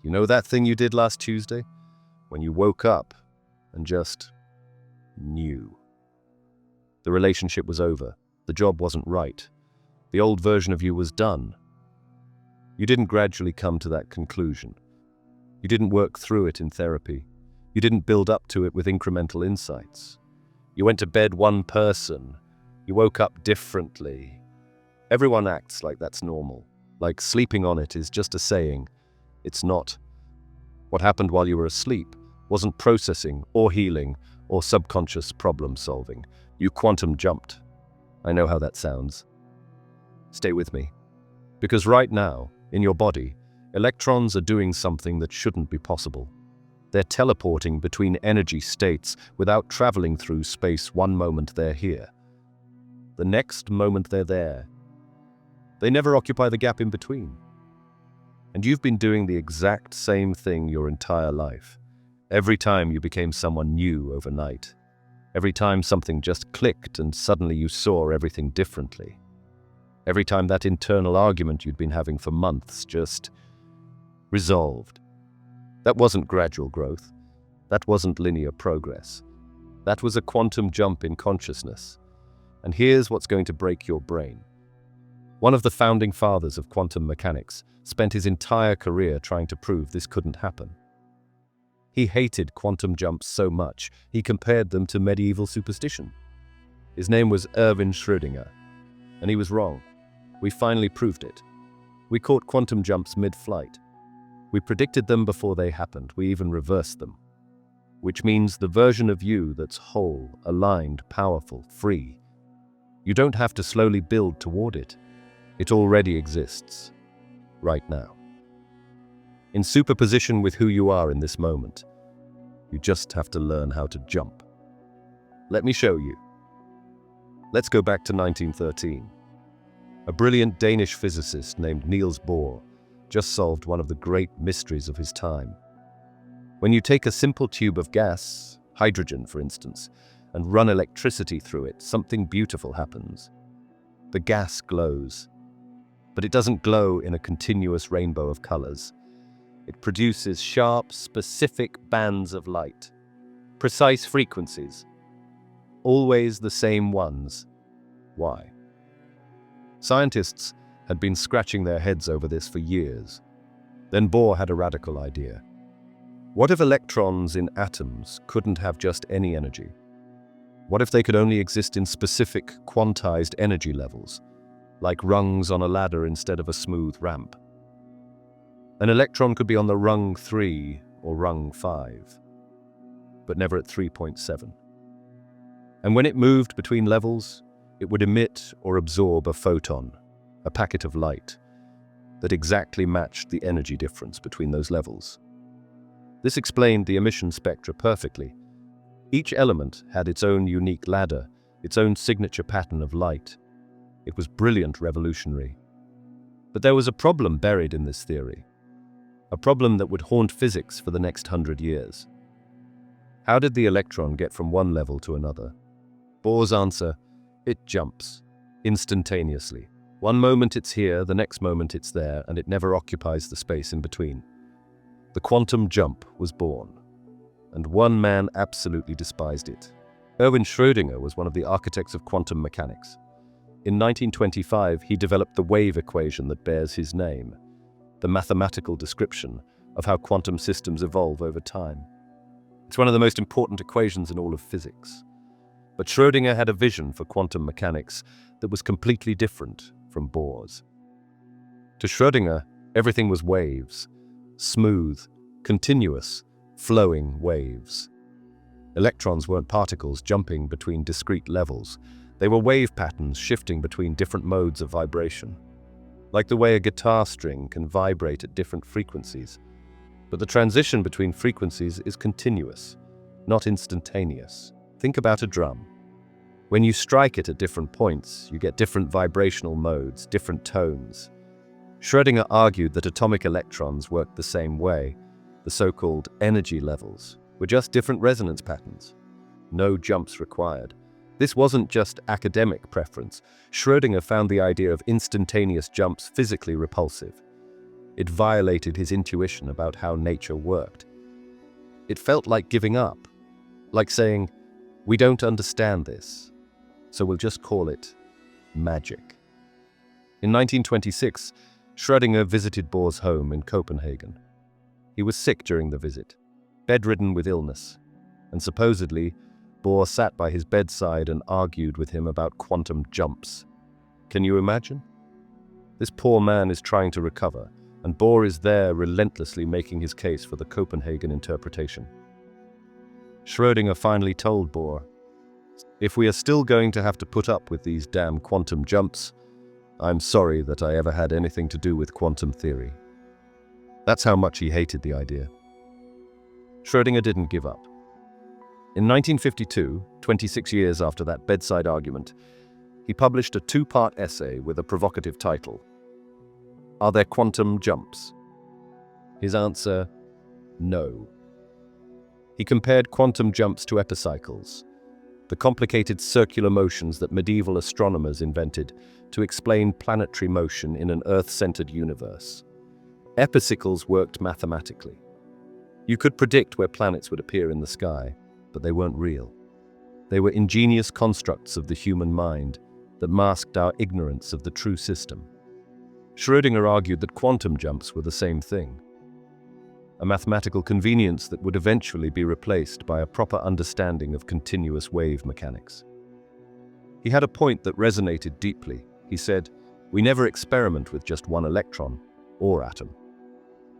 You know that thing you did last Tuesday? When you woke up and just knew. The relationship was over. The job wasn't right. The old version of you was done. You didn't gradually come to that conclusion. You didn't work through it in therapy. You didn't build up to it with incremental insights. You went to bed one person. You woke up differently. Everyone acts like that's normal, like sleeping on it is just a saying. It's not. What happened while you were asleep wasn't processing or healing or subconscious problem solving. You quantum jumped. I know how that sounds. Stay with me. Because right now, in your body, electrons are doing something that shouldn't be possible. They're teleporting between energy states without traveling through space. One moment they're here. The next moment they're there. They never occupy the gap in between. And you've been doing the exact same thing your entire life. Every time you became someone new overnight. Every time something just clicked and suddenly you saw everything differently. Every time that internal argument you'd been having for months just resolved. That wasn't gradual growth. That wasn't linear progress. That was a quantum jump in consciousness. And here's what's going to break your brain. One of the founding fathers of quantum mechanics spent his entire career trying to prove this couldn't happen. He hated quantum jumps so much, he compared them to medieval superstition. His name was Schrödinger, and he was wrong. We finally proved it. We caught quantum jumps mid-flight. We predicted them before they happened. We even reversed them. Which means the version of you that's whole, aligned, powerful, free. You don't have to slowly build toward it. It already exists, right now. In superposition with who you are in this moment. You just have to learn how to jump. Let me show you. Let's go back to 1913. A brilliant Danish physicist named Niels Bohr just solved one of the great mysteries of his time. When you take a simple tube of gas, hydrogen for instance, and run electricity through it, something beautiful happens. The gas glows, but it doesn't glow in a continuous rainbow of colors. It produces sharp, specific bands of light, precise frequencies, always the same ones. Why? Scientists had been scratching their heads over this for years. Then Bohr had a radical idea. What if electrons in atoms couldn't have just any energy? What if they could only exist in specific quantized energy levels, like rungs on a ladder instead of a smooth ramp? An electron could be on the rung 3 or rung 5, but never at 3.7. And when it moved between levels, it would emit or absorb a photon, a packet of light, that exactly matched the energy difference between those levels. This explained the emission spectra perfectly. Each element had its own unique ladder, its own signature pattern of light. It was brilliant, revolutionary. But there was a problem buried in this theory. A problem that would haunt physics for the next 100 years. How did the electron get from one level to another? Bohr's answer: it jumps, instantaneously. One moment it's here, the next moment it's there, and it never occupies the space in between. The quantum jump was born, and one man absolutely despised it. Schrödinger was one of the architects of quantum mechanics. In 1925, he developed the wave equation that bears his name, the mathematical description of how quantum systems evolve over time. It's one of the most important equations in all of physics. But Schrödinger had a vision for quantum mechanics that was completely different from Bohr's. To Schrödinger, everything was waves, smooth, continuous, flowing waves. Electrons weren't particles jumping between discrete levels. They were wave patterns shifting between different modes of vibration, like the way a guitar string can vibrate at different frequencies. But the transition between frequencies is continuous, not instantaneous. Think about a drum. When you strike it at different points, you get different vibrational modes, different tones. Schrödinger argued that atomic electrons worked the same way. The so-called energy levels were just different resonance patterns. No jumps required. This wasn't just academic preference. Schrödinger found the idea of instantaneous jumps physically repulsive. It violated his intuition about how nature worked. It felt like giving up, like saying, "We don't understand this, so we'll just call it magic." In 1926, Schrödinger visited Bohr's home in Copenhagen. He was sick during the visit, bedridden with illness, and supposedly, Bohr sat by his bedside and argued with him about quantum jumps. Can you imagine? This poor man is trying to recover, and Bohr is there relentlessly making his case for the Copenhagen interpretation. Schrödinger finally told Bohr, "If we are still going to have to put up with these damn quantum jumps, I'm sorry that I ever had anything to do with quantum theory." That's how much he hated the idea. Schrödinger didn't give up. In 1952, 26 years after that bedside argument, he published a two-part essay with a provocative title, "Are There Quantum Jumps?" His answer, no. He compared quantum jumps to epicycles, the complicated circular motions that medieval astronomers invented to explain planetary motion in an Earth-centered universe. Epicycles worked mathematically. You could predict where planets would appear in the sky, but they weren't real. They were ingenious constructs of the human mind that masked our ignorance of the true system. Schrödinger argued that quantum jumps were the same thing, a mathematical convenience that would eventually be replaced by a proper understanding of continuous wave mechanics. He had a point that resonated deeply. He said, "We never experiment with just one electron or atom.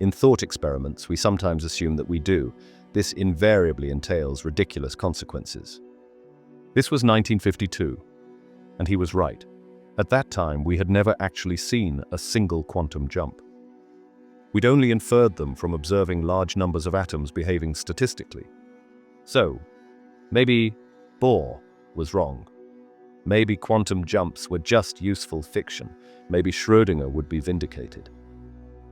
In thought experiments, we sometimes assume that we do. This invariably entails ridiculous consequences." This was 1952, and he was right. At that time, we had never actually seen a single quantum jump. We'd only inferred them from observing large numbers of atoms behaving statistically. So, maybe Bohr was wrong. Maybe quantum jumps were just useful fiction. Maybe Schrödinger would be vindicated.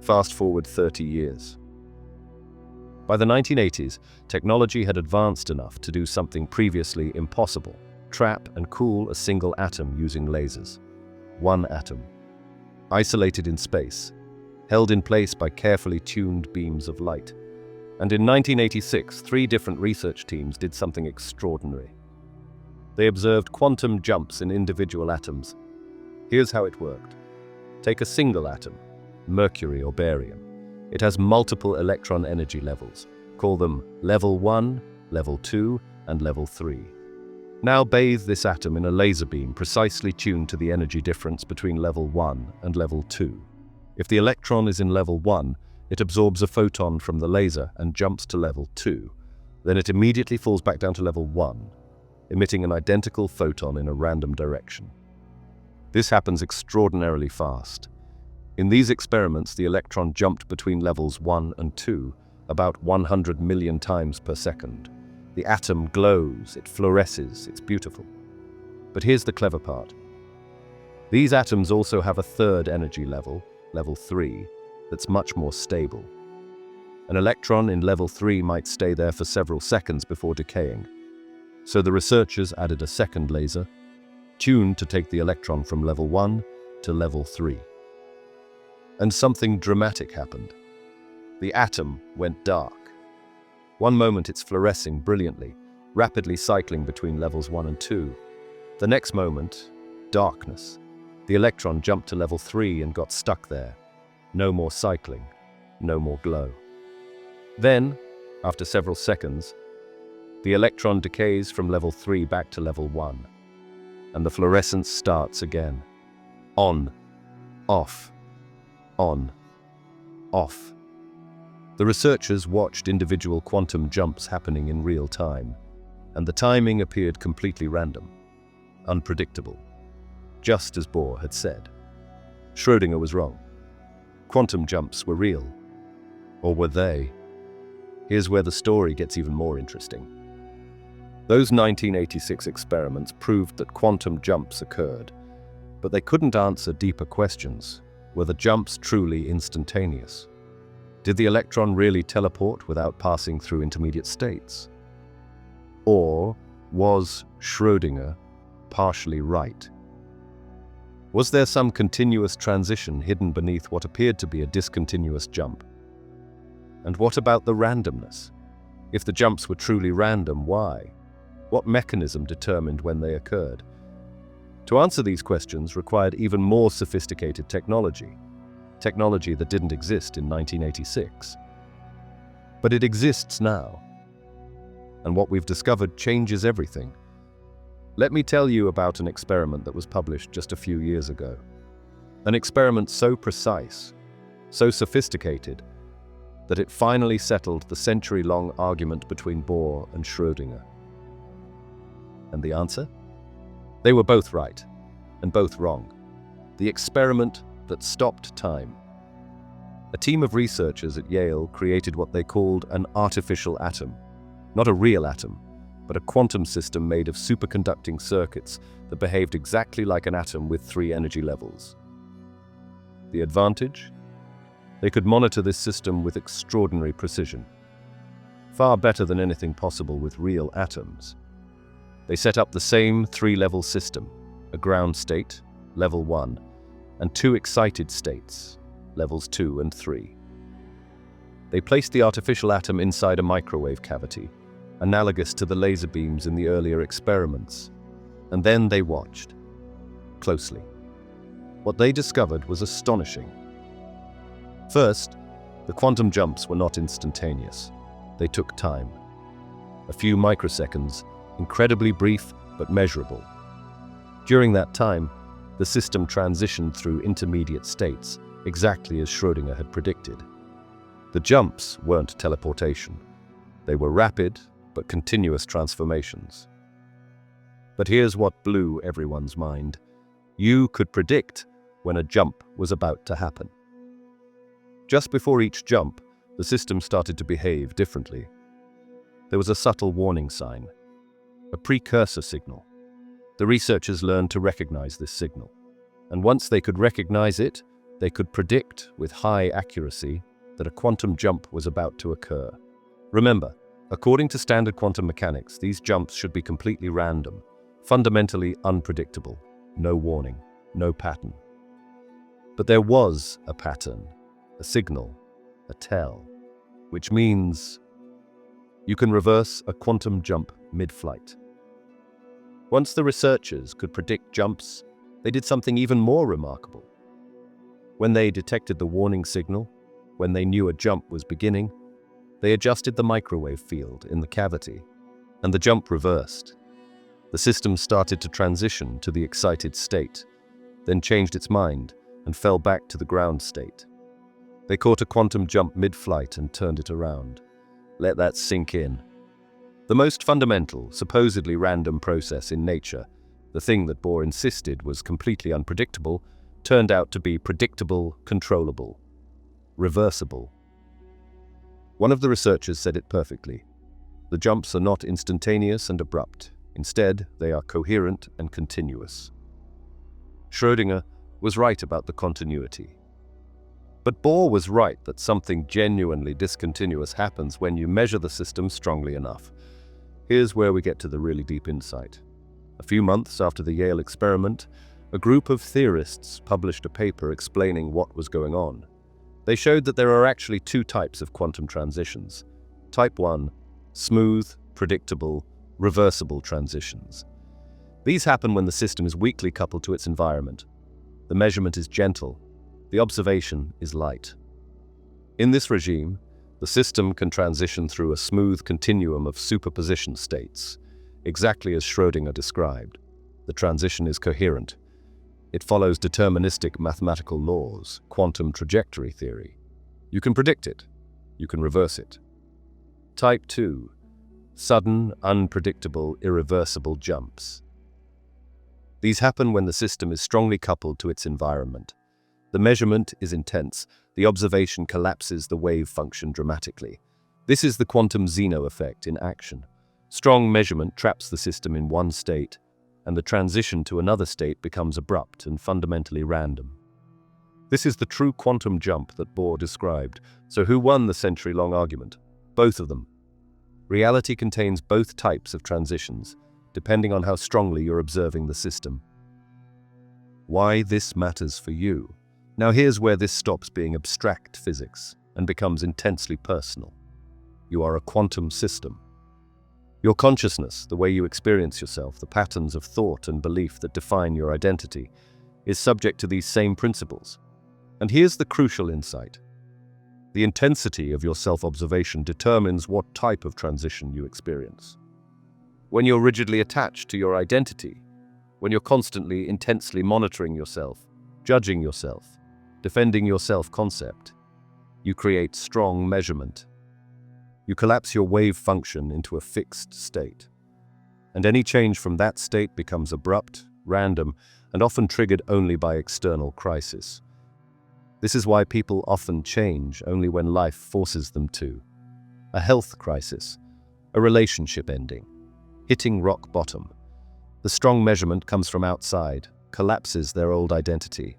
Fast forward 30 years. By the 1980s, technology had advanced enough to do something previously impossible: trap and cool a single atom using lasers. One atom, isolated in space, held in place by carefully tuned beams of light. And in 1986, 3 different research teams did something extraordinary. They observed quantum jumps in individual atoms. Here's how it worked. Take a single atom, mercury or barium. It has multiple electron energy levels. Call them level 1, level 2, and level 3. Now bathe this atom in a laser beam precisely tuned to the energy difference between level 1 and level 2. If the electron is in level 1, it absorbs a photon from the laser and jumps to level 2. Then it immediately falls back down to level 1, emitting an identical photon in a random direction. This happens extraordinarily fast. In these experiments, the electron jumped between levels 1 and 2 about 100 million times per second. The atom glows, it fluoresces, it's beautiful. But here's the clever part. These atoms also have a third energy level, level 3, that's much more stable. An electron in level 3 might stay there for several seconds before decaying. So the researchers added a second laser, tuned to take the electron from level 1 to level 3. And something dramatic happened. The atom went dark. One moment it's fluorescing brilliantly, rapidly cycling between levels 1 and 2. The next moment, darkness. The electron jumped to level 3 and got stuck there. No more cycling, no more glow. Then, after several seconds, the electron decays from level 3 back to level 1, and the fluorescence starts again. On, off, on, off. The researchers watched individual quantum jumps happening in real time, and the timing appeared completely random, unpredictable, just as Bohr had said. Schrödinger was wrong. Quantum jumps were real. Or were they? Here's where the story gets even more interesting. Those 1986 experiments proved that quantum jumps occurred, but they couldn't answer deeper questions. Were the jumps truly instantaneous? Did the electron really teleport without passing through intermediate states? Or was Schrödinger partially right? Was there some continuous transition hidden beneath what appeared to be a discontinuous jump? And what about the randomness? If the jumps were truly random, why? What mechanism determined when they occurred? To answer these questions required even more sophisticated technology that didn't exist in 1986. But it exists now. And what we've discovered changes everything. Let me tell you about an experiment that was published just a few years ago. An experiment so precise, so sophisticated, that it finally settled the century-long argument between Bohr and Schrödinger. And the answer? They were both right, and both wrong. The experiment that stopped time. A team of researchers at Yale created what they called an artificial atom. Not a real atom, but a quantum system made of superconducting circuits that behaved exactly like an atom with 3 energy levels. The advantage? They could monitor this system with extraordinary precision. Far better than anything possible with real atoms. They set up the same 3-level system, a ground state, level 1, and 2 excited states, levels 2 and 3. They placed the artificial atom inside a microwave cavity, analogous to the laser beams in the earlier experiments, and then they watched closely. What they discovered was astonishing. First, the quantum jumps were not instantaneous. They took time. A few microseconds, incredibly brief but measurable. During that time, the system transitioned through intermediate states, exactly as Schrödinger had predicted. The jumps weren't teleportation. They were rapid but continuous transformations. But here's what blew everyone's mind. You could predict when a jump was about to happen. Just before each jump, the system started to behave differently. There was a subtle warning sign, a precursor signal. The researchers learned to recognize this signal. And once they could recognize it, they could predict with high accuracy that a quantum jump was about to occur. Remember, according to standard quantum mechanics, these jumps should be completely random, fundamentally unpredictable, no warning, no pattern. But there was a pattern, a signal, a tell, which means you can reverse a quantum jump mid-flight. Once the researchers could predict jumps, they did something even more remarkable. When they detected the warning signal, when they knew a jump was beginning, they adjusted the microwave field in the cavity, and the jump reversed. The system started to transition to the excited state, then changed its mind and fell back to the ground state. They caught a quantum jump mid-flight and turned it around. Let that sink in. The most fundamental, supposedly random process in nature, the thing that Bohr insisted was completely unpredictable, turned out to be predictable, controllable, reversible. One of the researchers said it perfectly. The jumps are not instantaneous and abrupt. Instead, they are coherent and continuous. Schrödinger was right about the continuity. But Bohr was right that something genuinely discontinuous happens when you measure the system strongly enough. Here's where we get to the really deep insight. A few months after the Yale experiment, a group of theorists published a paper explaining what was going on. They showed that there are actually 2 types of quantum transitions. Type 1, smooth, predictable, reversible transitions. These happen when the system is weakly coupled to its environment. The measurement is gentle. The observation is light. In this regime, the system can transition through a smooth continuum of superposition states, exactly as Schrödinger described. The transition is coherent. It follows deterministic mathematical laws, quantum trajectory theory. You can predict it. You can reverse it. Type 2, sudden, unpredictable, irreversible jumps. These happen when the system is strongly coupled to its environment. The measurement is intense. The observation collapses the wave function dramatically. This is the quantum Zeno effect in action. Strong measurement traps the system in one state, and the transition to another state becomes abrupt and fundamentally random. This is the true quantum jump that Bohr described. So who won the century-long argument? Both of them. Reality contains both types of transitions, depending on how strongly you're observing the system. why this matters for you. Now here's where this stops being abstract physics and becomes intensely personal. You are a quantum system. Your consciousness, the way you experience yourself, the patterns of thought and belief that define your identity, is subject to these same principles. And here's the crucial insight. The intensity of your self-observation determines what type of transition you experience. When you're rigidly attached to your identity, when you're constantly, intensely monitoring yourself, judging yourself, defending your self-concept, you create strong measurement. You collapse your wave function into a fixed state. And any change from that state becomes abrupt, random, and often triggered only by external crisis. This is why people often change only when life forces them to. A health crisis, a relationship ending, hitting rock bottom. The strong measurement comes from outside, collapses their old identity,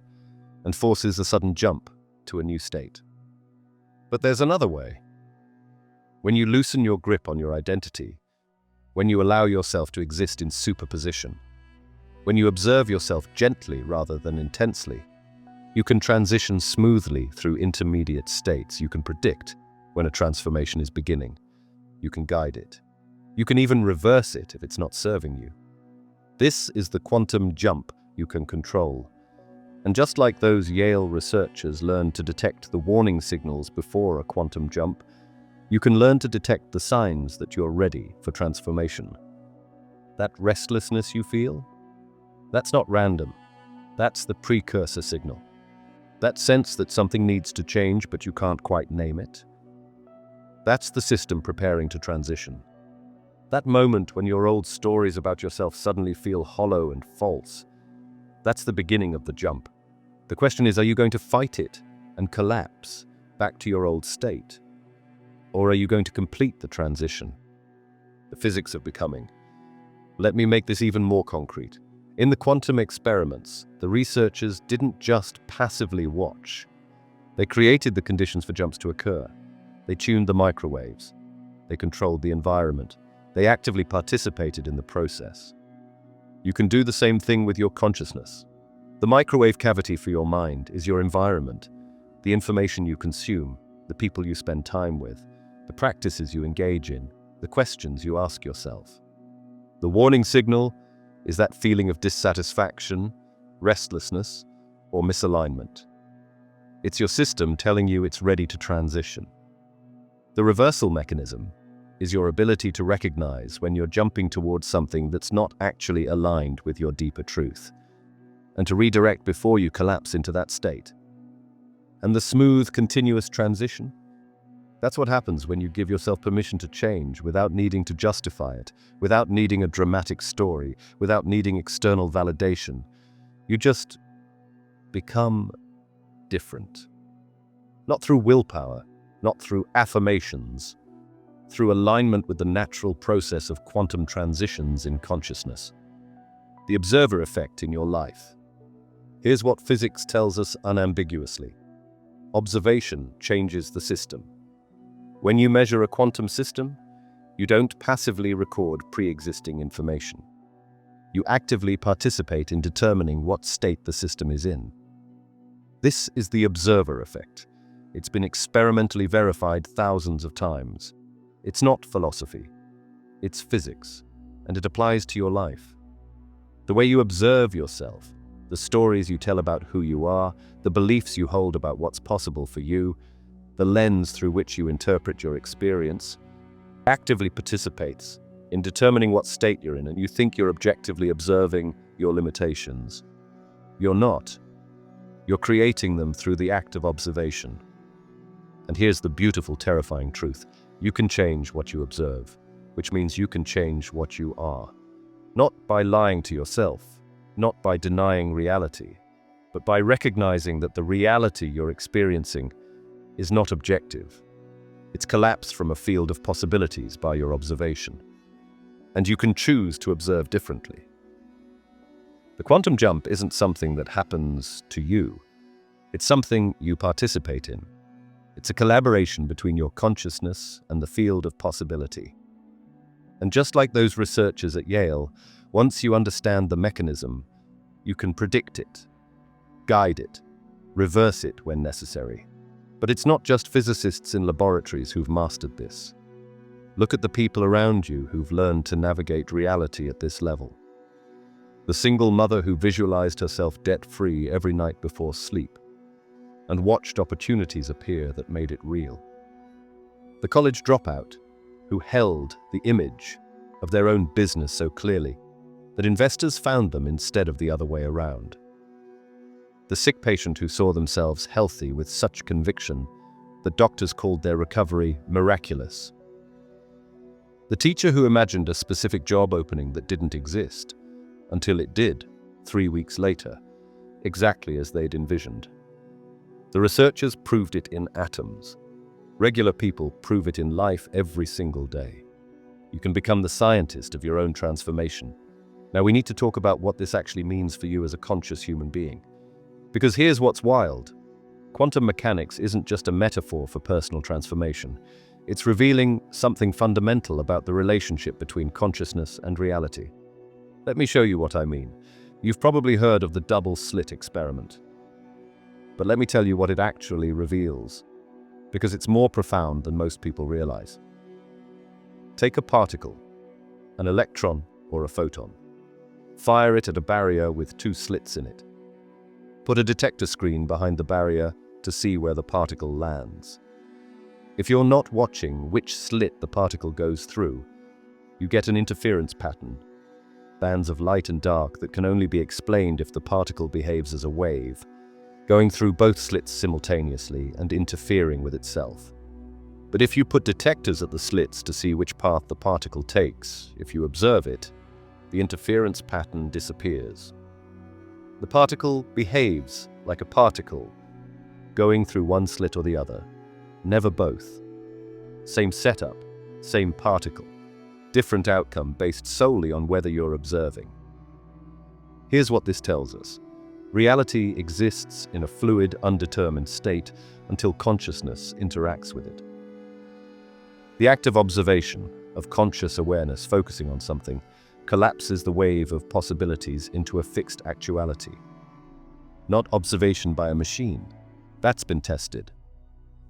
and forces a sudden jump to a new state. But there's another way. When you loosen your grip on your identity, when you allow yourself to exist in superposition, when you observe yourself gently rather than intensely, you can transition smoothly through intermediate states. You can predict when a transformation is beginning. You can guide it. You can even reverse it if it's not serving you. This is the quantum jump you can control. And just like those Yale researchers learned to detect the warning signals before a quantum jump, you can learn to detect the signs that you're ready for transformation. That restlessness you feel? That's not random. That's the precursor signal. That sense that something needs to change but you can't quite name it. That's the system preparing to transition. That moment when your old stories about yourself suddenly feel hollow and false. That's the beginning of the jump. The question is, are you going to fight it and collapse back to your old state? Or are you going to complete the transition? The physics of becoming. Let me make this even more concrete. In the quantum experiments, the researchers didn't just passively watch. They created the conditions for jumps to occur. They tuned the microwaves. They controlled the environment. They actively participated in the process. You can do the same thing with your consciousness. The microwave cavity for your mind is your environment, the information you consume, the people you spend time with, the practices you engage in, the questions you ask yourself. The warning signal is that feeling of dissatisfaction, restlessness, or misalignment. It's your system telling you it's ready to transition. The reversal mechanism is your ability to recognize when you're jumping towards something that's not actually aligned with your deeper truth, and to redirect before you collapse into that state. And the smooth, continuous transition? That's what happens when you give yourself permission to change without needing to justify it, without needing a dramatic story, without needing external validation. You just become different. Not through willpower, not through affirmations, through alignment with the natural process of quantum transitions in consciousness. The observer effect in your life. Here's what physics tells us unambiguously. Observation changes the system. When you measure a quantum system, you don't passively record pre-existing information. You actively participate in determining what state the system is in. This is the observer effect. It's been experimentally verified thousands of times. It's not philosophy. It's physics, and it applies to your life. The way you observe yourself, the stories you tell about who you are, the beliefs you hold about what's possible for you, the lens through which you interpret your experience, actively participates in determining what state you're in, and you think you're objectively observing your limitations. You're not. You're creating them through the act of observation. And here's the beautiful, terrifying truth. You can change what you observe, which means you can change what you are. Not by lying to yourself, not by denying reality, but by recognizing that the reality you're experiencing is not objective. It's collapsed from a field of possibilities by your observation. And you can choose to observe differently. The quantum jump isn't something that happens to you. It's something you participate in. It's a collaboration between your consciousness and the field of possibility. And just like those researchers at Yale, once you understand the mechanism, you can predict it. guide it, reverse it when necessary. But it's not just physicists in laboratories who've mastered this. Look at the people around you who've learned to navigate reality at this level. The single mother who visualized herself debt-free every night before sleep and watched opportunities appear that made it real. The college dropout who held the image of their own business so clearly that investors found them instead of the other way around. The sick patient who saw themselves healthy with such conviction that doctors called their recovery miraculous. The teacher who imagined a specific job opening that didn't exist until it did, 3 weeks later, exactly as they'd envisioned. The researchers proved it in atoms. Regular people prove it in life every single day. You can become the scientist of your own transformation. Now we need to talk about what this actually means for you as a conscious human being. Because here's what's wild. Quantum mechanics isn't just a metaphor for personal transformation. It's revealing something fundamental about the relationship between consciousness and reality. Let me show you what I mean. You've probably heard of the double slit experiment. But let me tell you what it actually reveals, because it's more profound than most people realize. Take a particle, an electron or a photon. Fire it at a barrier with 2 slits in it. Put a detector screen behind the barrier to see where the particle lands. If you're not watching which slit the particle goes through, you get an interference pattern, bands of light and dark that can only be explained if the particle behaves as a wave, going through both slits simultaneously and interfering with itself. But if you put detectors at the slits to see which path the particle takes, if you observe it, the interference pattern disappears. The particle behaves like a particle, going through one slit or the other, never both. Same setup, same particle, different outcome based solely on whether you're observing. Here's what this tells us. Reality exists in a fluid, undetermined state until consciousness interacts with it. The act of observation, of conscious awareness focusing on something, collapses the wave of possibilities into a fixed actuality. Not observation by a machine. That's been tested.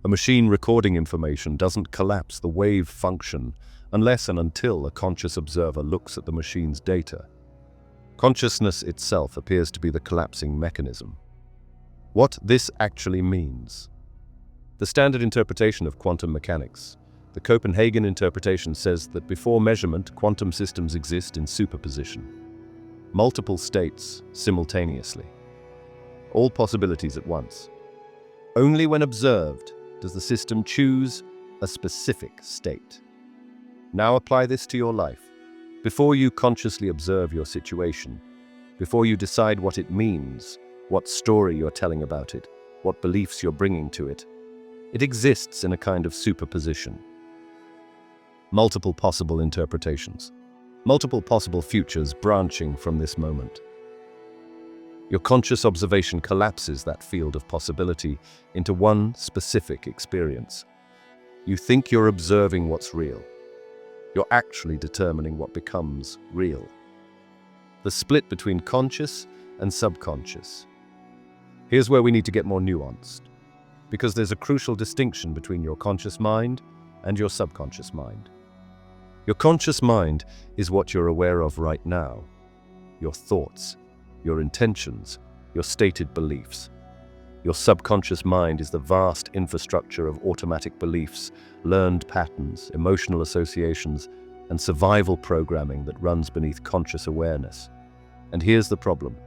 A machine recording information doesn't collapse the wave function unless and until a conscious observer looks at the machine's data. Consciousness itself appears to be the collapsing mechanism. What this actually means. The standard interpretation of quantum mechanics, the Copenhagen interpretation, says that before measurement, quantum systems exist in superposition. Multiple states simultaneously. All possibilities at once. Only when observed does the system choose a specific state. Now apply this to your life. Before you consciously observe your situation, before you decide what it means, what story you're telling about it, what beliefs you're bringing to it, it exists in a kind of superposition. Multiple possible interpretations, multiple possible futures branching from this moment. Your conscious observation collapses that field of possibility into one specific experience. You think you're observing what's real. You're actually determining what becomes real. The split between conscious and subconscious. Here's where we need to get more nuanced, because there's a crucial distinction between your conscious mind and your subconscious mind. Your conscious mind is what you're aware of right now. Your thoughts, your intentions, your stated beliefs. Your subconscious mind is the vast infrastructure of automatic beliefs, learned patterns, emotional associations, and survival programming that runs beneath conscious awareness. And here's the problem.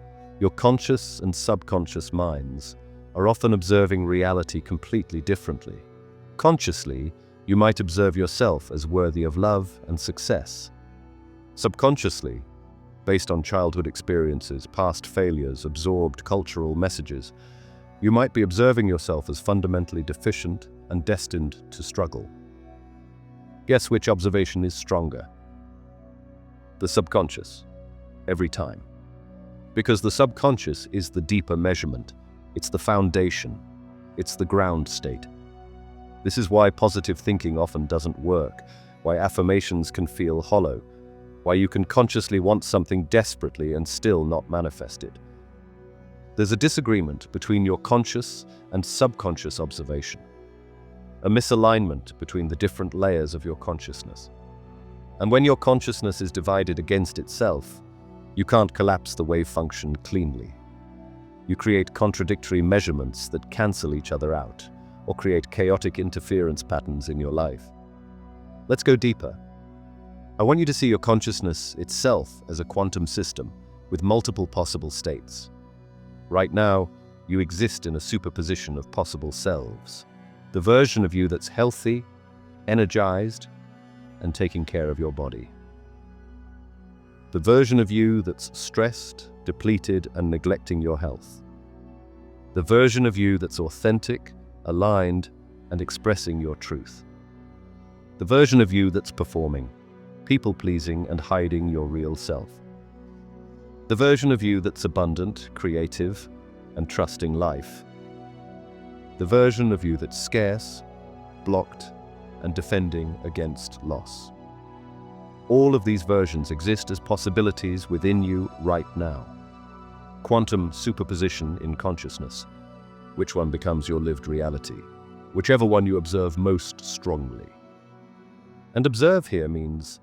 Your conscious and subconscious minds are often observing reality completely differently. Consciously, you might observe yourself as worthy of love and success. Subconsciously, based on childhood experiences, past failures, absorbed cultural messages, you might be observing yourself as fundamentally deficient and destined to struggle. Guess which observation is stronger? The subconscious, every time. Because the subconscious is the deeper measurement, it's the foundation, it's the ground state. This is why positive thinking often doesn't work, why affirmations can feel hollow, why you can consciously want something desperately and still not manifest it. There's a disagreement between your conscious and subconscious observation, a misalignment between the different layers of your consciousness. And when your consciousness is divided against itself, you can't collapse the wave function cleanly. You create contradictory measurements that cancel each other out, or create chaotic interference patterns in your life. Let's go deeper. I want you to see your consciousness itself as a quantum system with multiple possible states. Right now, you exist in a superposition of possible selves. The version of you that's healthy, energized, and taking care of your body. The version of you that's stressed, depleted, and neglecting your health. The version of you that's authentic, aligned, and expressing your truth. The version of you that's performing, people-pleasing, and hiding your real self. The version of you that's abundant, creative, and trusting life. The version of you that's scarce, blocked, and defending against loss. All of these versions exist as possibilities within you right now. Quantum superposition in consciousness. Which one becomes your lived reality? Whichever one you observe most strongly. And observe here means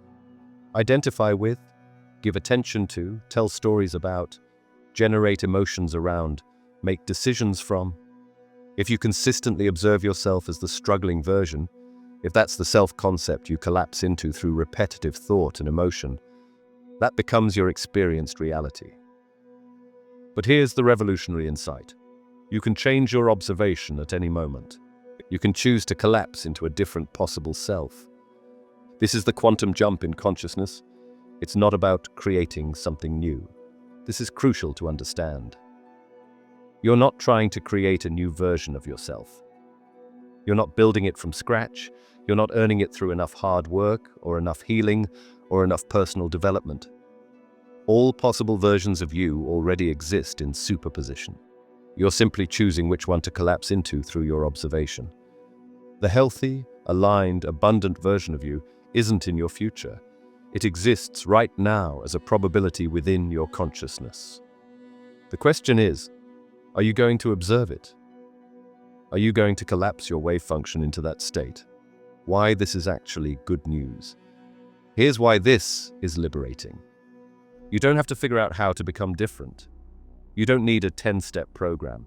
identify with, give attention to, tell stories about, generate emotions around, make decisions from. If you consistently observe yourself as the struggling version, if that's the self-concept you collapse into through repetitive thought and emotion, that becomes your experienced reality. But here's the revolutionary insight. You can change your observation at any moment. You can choose to collapse into a different possible self. This is the quantum jump in consciousness. It's not about creating something new. This is crucial to understand. You're not trying to create a new version of yourself. You're not building it from scratch. You're not earning it through enough hard work, or enough healing, or enough personal development. All possible versions of you already exist in superposition. You're simply choosing which one to collapse into through your observation. The healthy, aligned, abundant version of you isn't in your future. It exists right now as a probability within your consciousness. The question is, are you going to observe it? Are you going to collapse your wave function into that state? Why this is actually good news. Here's why this is liberating. You don't have to figure out how to become different. You don't need a 10-step program.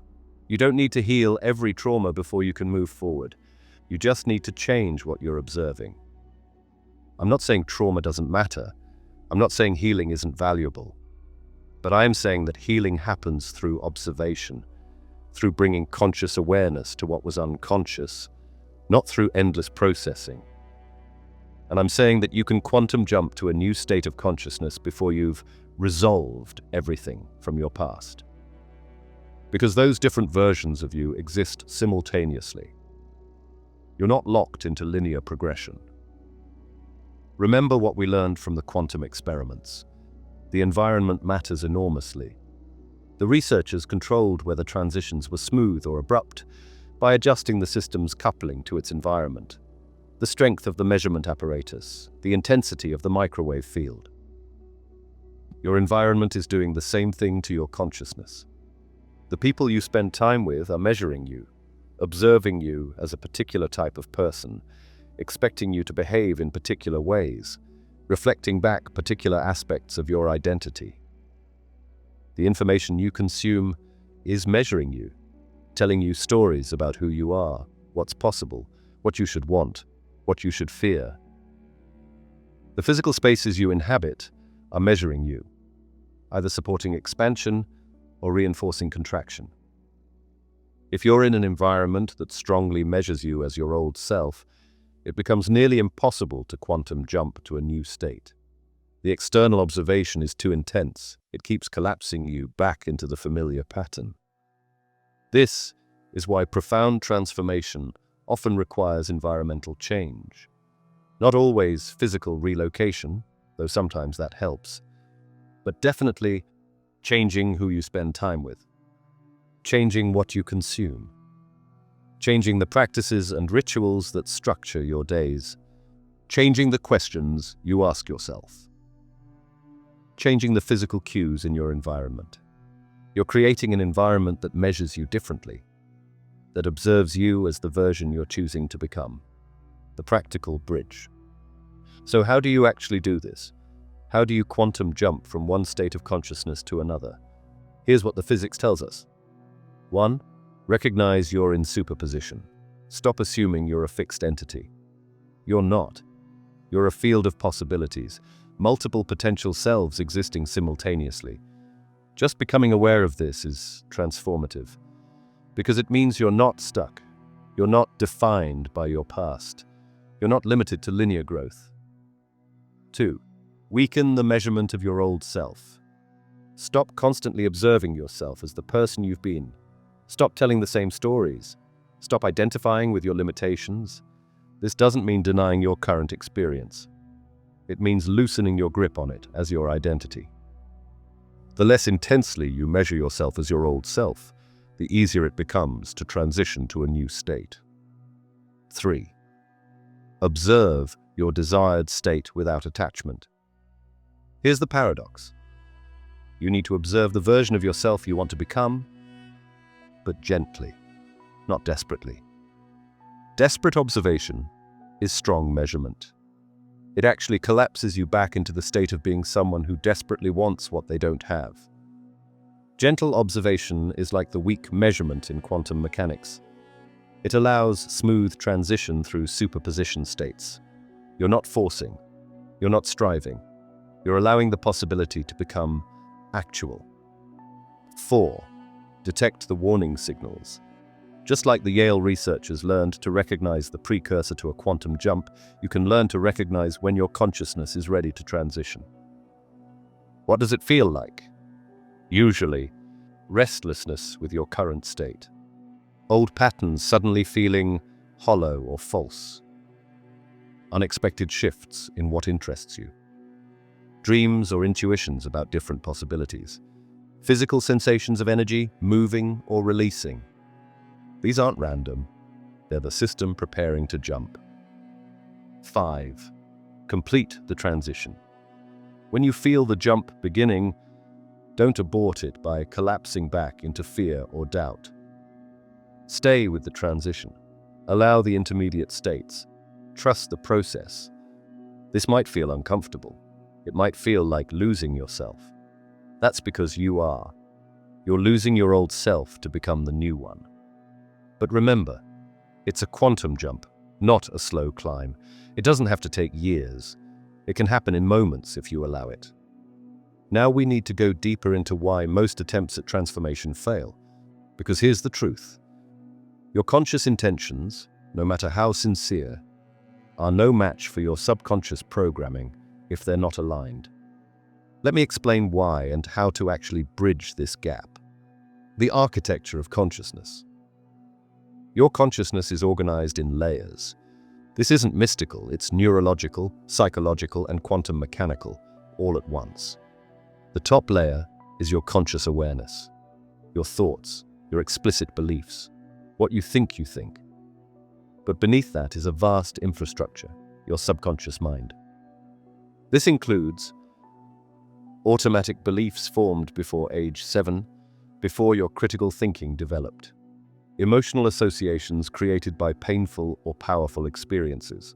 You don't need to heal every trauma before you can move forward. You just need to change what you're observing. I'm not saying trauma doesn't matter. I'm not saying healing isn't valuable. But I am saying that healing happens through observation, through bringing conscious awareness to what was unconscious, not through endless processing. And I'm saying that you can quantum jump to a new state of consciousness before you've resolved everything from your past. Because those different versions of you exist simultaneously. You're not locked into linear progression. Remember what we learned from the quantum experiments. The environment matters enormously. The researchers controlled whether transitions were smooth or abrupt by adjusting the system's coupling to its environment, the strength of the measurement apparatus, the intensity of the microwave field. Your environment is doing the same thing to your consciousness. The people you spend time with are measuring you, observing you as a particular type of person, expecting you to behave in particular ways, reflecting back particular aspects of your identity. The information you consume is measuring you, telling you stories about who you are, what's possible, what you should want, what you should fear. The physical spaces you inhabit are measuring you, either supporting expansion or reinforcing contraction. If you're in an environment that strongly measures you as your old self, it becomes nearly impossible to quantum jump to a new state. The external observation is too intense. It keeps collapsing you back into the familiar pattern. This is why profound transformation often requires environmental change. Not always physical relocation, though sometimes that helps, but definitely changing who you spend time with, changing what you consume, changing the practices and rituals that structure your days, changing the questions you ask yourself, changing the physical cues in your environment. You're creating an environment that measures you differently, that observes you as the version you're choosing to become. The practical bridge. So how do you actually do this? How do you quantum jump from one state of consciousness to another? Here's what the physics tells us. 1. Recognize you're in superposition. Stop assuming you're a fixed entity. You're not. You're a field of possibilities, multiple potential selves existing simultaneously. Just becoming aware of this is transformative, because it means you're not stuck. You're not defined by your past. You're not limited to linear growth. 2. Weaken the measurement of your old self. Stop constantly observing yourself as the person you've been. Stop telling the same stories. Stop identifying with your limitations. This doesn't mean denying your current experience. It means loosening your grip on it as your identity. The less intensely you measure yourself as your old self, the easier it becomes to transition to a new state. 3. Observe your desired state without attachment. Here's the paradox. You need to observe the version of yourself you want to become, but gently, not desperately. Desperate observation is strong measurement. It actually collapses you back into the state of being someone who desperately wants what they don't have. Gentle observation is like the weak measurement in quantum mechanics. It allows smooth transition through superposition states. You're not forcing. You're not striving. You're allowing the possibility to become actual. 4. Detect the warning signals. Just like the Yale researchers learned to recognize the precursor to a quantum jump, you can learn to recognize when your consciousness is ready to transition. What does it feel like? Usually, restlessness with your current state. Old patterns suddenly feeling hollow or false. Unexpected shifts in what interests you. Dreams or intuitions about different possibilities. Physical sensations of energy, moving or releasing. These aren't random. They're the system preparing to jump. 5. Complete the transition. When you feel the jump beginning, don't abort it by collapsing back into fear or doubt. Stay with the transition. Allow the intermediate states. Trust the process. This might feel uncomfortable. It might feel like losing yourself. That's because you are. You're losing your old self to become the new one. But remember, it's a quantum jump, not a slow climb. It doesn't have to take years. It can happen in moments if you allow it. Now we need to go deeper into why most attempts at transformation fail. Because here's the truth. Your conscious intentions, no matter how sincere, are no match for your subconscious programming if they're not aligned. Let me explain why and how to actually bridge this gap. The architecture of consciousness. Your consciousness is organized in layers. This isn't mystical, it's neurological, psychological, and quantum mechanical, all at once. The top layer is your conscious awareness, your thoughts, your explicit beliefs, what you think. But beneath that is a vast infrastructure, your subconscious mind. This includes automatic beliefs formed before age 7, before your critical thinking developed. Emotional associations created by painful or powerful experiences.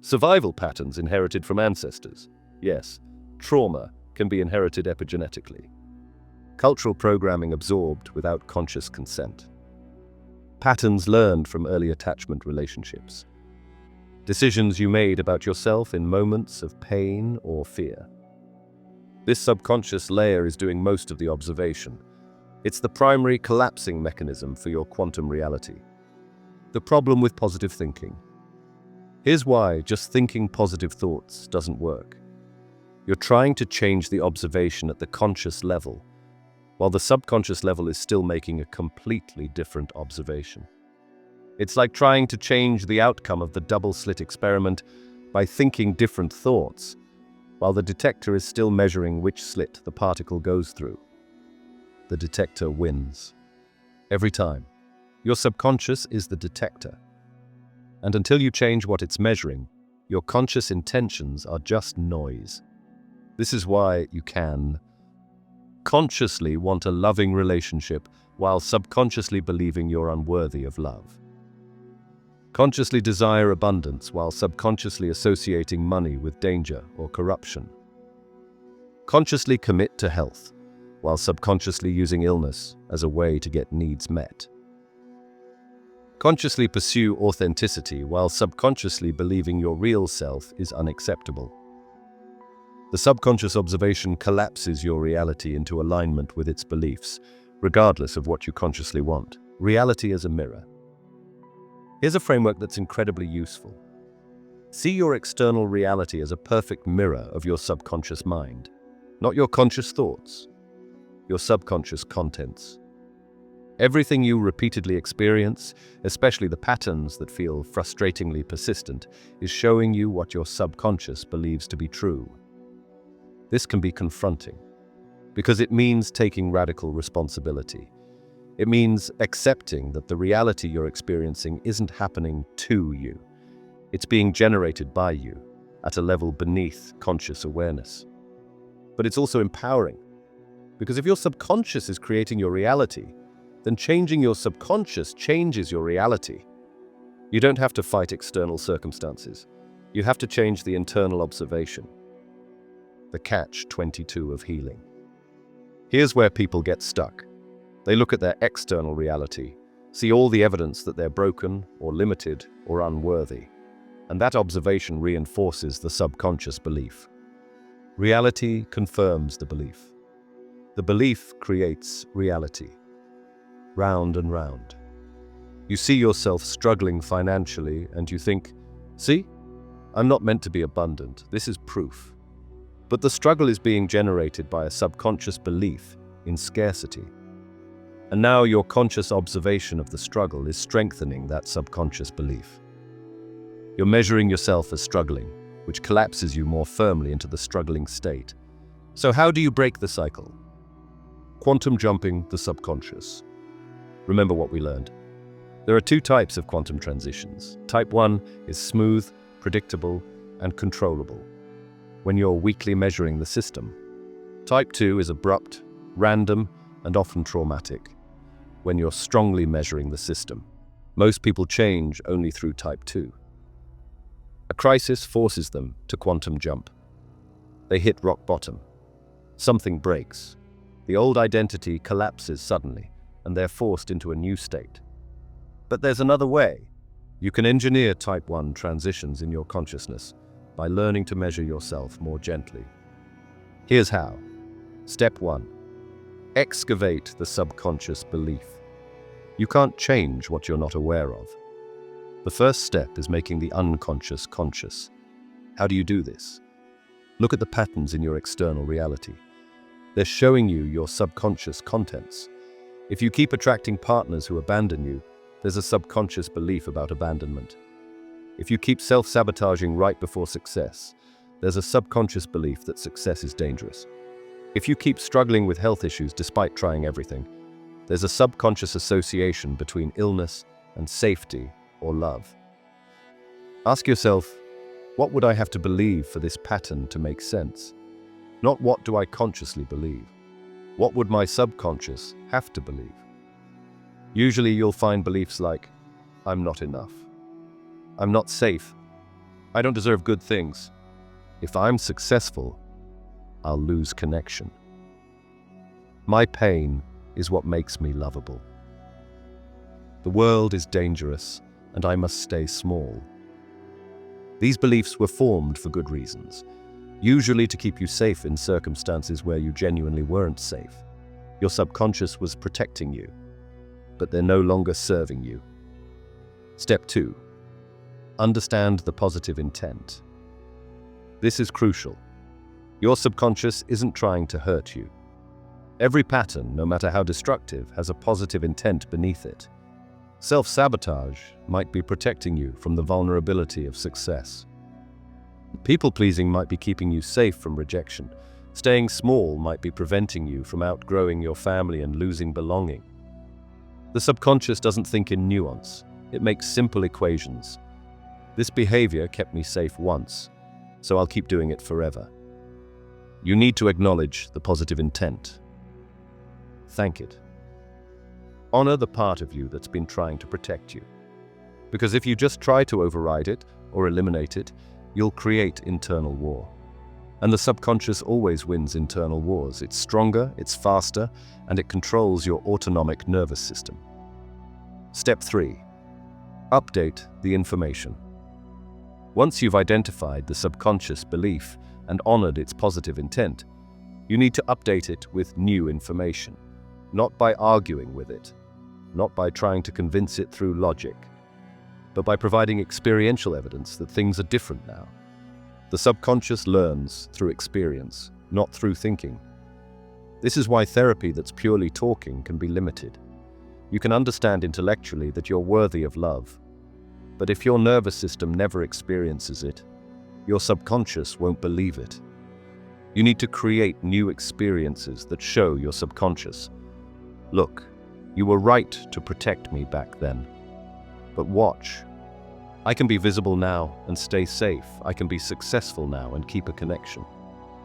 Survival patterns inherited from ancestors. Yes, trauma can be inherited epigenetically. Cultural programming absorbed without conscious consent. Patterns learned from early attachment relationships. Decisions you made about yourself in moments of pain or fear. This subconscious layer is doing most of the observation. It's the primary collapsing mechanism for your quantum reality. The problem with positive thinking. Here's why just thinking positive thoughts doesn't work. You're trying to change the observation at the conscious level, while the subconscious level is still making a completely different observation. It's like trying to change the outcome of the double-slit experiment by thinking different thoughts, while the detector is still measuring which slit the particle goes through. The detector wins. Every time. Your subconscious is the detector. And until you change what it's measuring, your conscious intentions are just noise. This is why you can consciously want a loving relationship while subconsciously believing you're unworthy of love. Consciously desire abundance while subconsciously associating money with danger or corruption. Consciously commit to health while subconsciously using illness as a way to get needs met. Consciously pursue authenticity while subconsciously believing your real self is unacceptable. The subconscious observation collapses your reality into alignment with its beliefs, regardless of what you consciously want. Reality as a mirror. Here's a framework that's incredibly useful. See your external reality as a perfect mirror of your subconscious mind. Not your conscious thoughts, your subconscious contents. Everything you repeatedly experience, especially the patterns that feel frustratingly persistent, is showing you what your subconscious believes to be true. This can be confronting, because it means taking radical responsibility. It means accepting that the reality you're experiencing isn't happening to you. It's being generated by you, at a level beneath conscious awareness. But it's also empowering, because if your subconscious is creating your reality, then changing your subconscious changes your reality. You don't have to fight external circumstances. You have to change the internal observation. The catch-22 of healing. Here's where people get stuck. They look at their external reality, see all the evidence that they're broken or limited or unworthy, and that observation reinforces the subconscious belief. Reality confirms the belief. The belief creates reality. Round and round. You see yourself struggling financially and you think, see, I'm not meant to be abundant, this is proof. But the struggle is being generated by a subconscious belief in scarcity. And now your conscious observation of the struggle is strengthening that subconscious belief. You're measuring yourself as struggling, which collapses you more firmly into the struggling state. So how do you break the cycle? Quantum jumping the subconscious. Remember what we learned. There are two types of quantum transitions. Type 1 is smooth, predictable, and controllable, when you're weakly measuring the system. Type 2 is abrupt, random, and often traumatic, when you're strongly measuring the system. Most people change only through type 2. A crisis forces them to quantum jump. They hit rock bottom. Something breaks. The old identity collapses suddenly, and they're forced into a new state. But there's another way. You can engineer type 1 transitions in your consciousness by learning to measure yourself more gently. Here's how. Step 1. Excavate the subconscious belief. You can't change what you're not aware of. The first step is making the unconscious conscious. How do you do this? Look at the patterns in your external reality. They're showing you your subconscious contents. If you keep attracting partners who abandon you, there's a subconscious belief about abandonment. If you keep self-sabotaging right before success, there's a subconscious belief that success is dangerous. If you keep struggling with health issues despite trying everything, there's a subconscious association between illness and safety or love. Ask yourself, what would I have to believe for this pattern to make sense? Not what do I consciously believe? What would my subconscious have to believe? Usually you'll find beliefs like, I'm not enough. I'm not safe. I don't deserve good things. If I'm successful, I'll lose connection. My pain is what makes me lovable. The world is dangerous, and I must stay small. These beliefs were formed for good reasons, usually to keep you safe in circumstances where you genuinely weren't safe. Your subconscious was protecting you, but they're no longer serving you. Step 2. Understand the positive intent. This is crucial. Your subconscious isn't trying to hurt you. Every pattern, no matter how destructive, has a positive intent beneath it. Self-sabotage might be protecting you from the vulnerability of success. People-pleasing might be keeping you safe from rejection. Staying small might be preventing you from outgrowing your family and losing belonging. The subconscious doesn't think in nuance. It makes simple equations. This behavior kept me safe once, so I'll keep doing it forever. You need to acknowledge the positive intent. Thank it. Honor the part of you that's been trying to protect you. Because if you just try to override it or eliminate it, you'll create internal war. And the subconscious always wins internal wars. It's stronger, it's faster, and it controls your autonomic nervous system. Step 3. Update the information. Once you've identified the subconscious belief and honored its positive intent, you need to update it with new information, not by arguing with it, not by trying to convince it through logic, but by providing experiential evidence that things are different now. The subconscious learns through experience, not through thinking. This is why therapy that's purely talking can be limited. You can understand intellectually that you're worthy of love, but if your nervous system never experiences it, your subconscious won't believe it. You need to create new experiences that show your subconscious, look, you were right to protect me back then. But watch. I can be visible now and stay safe. I can be successful now and keep a connection.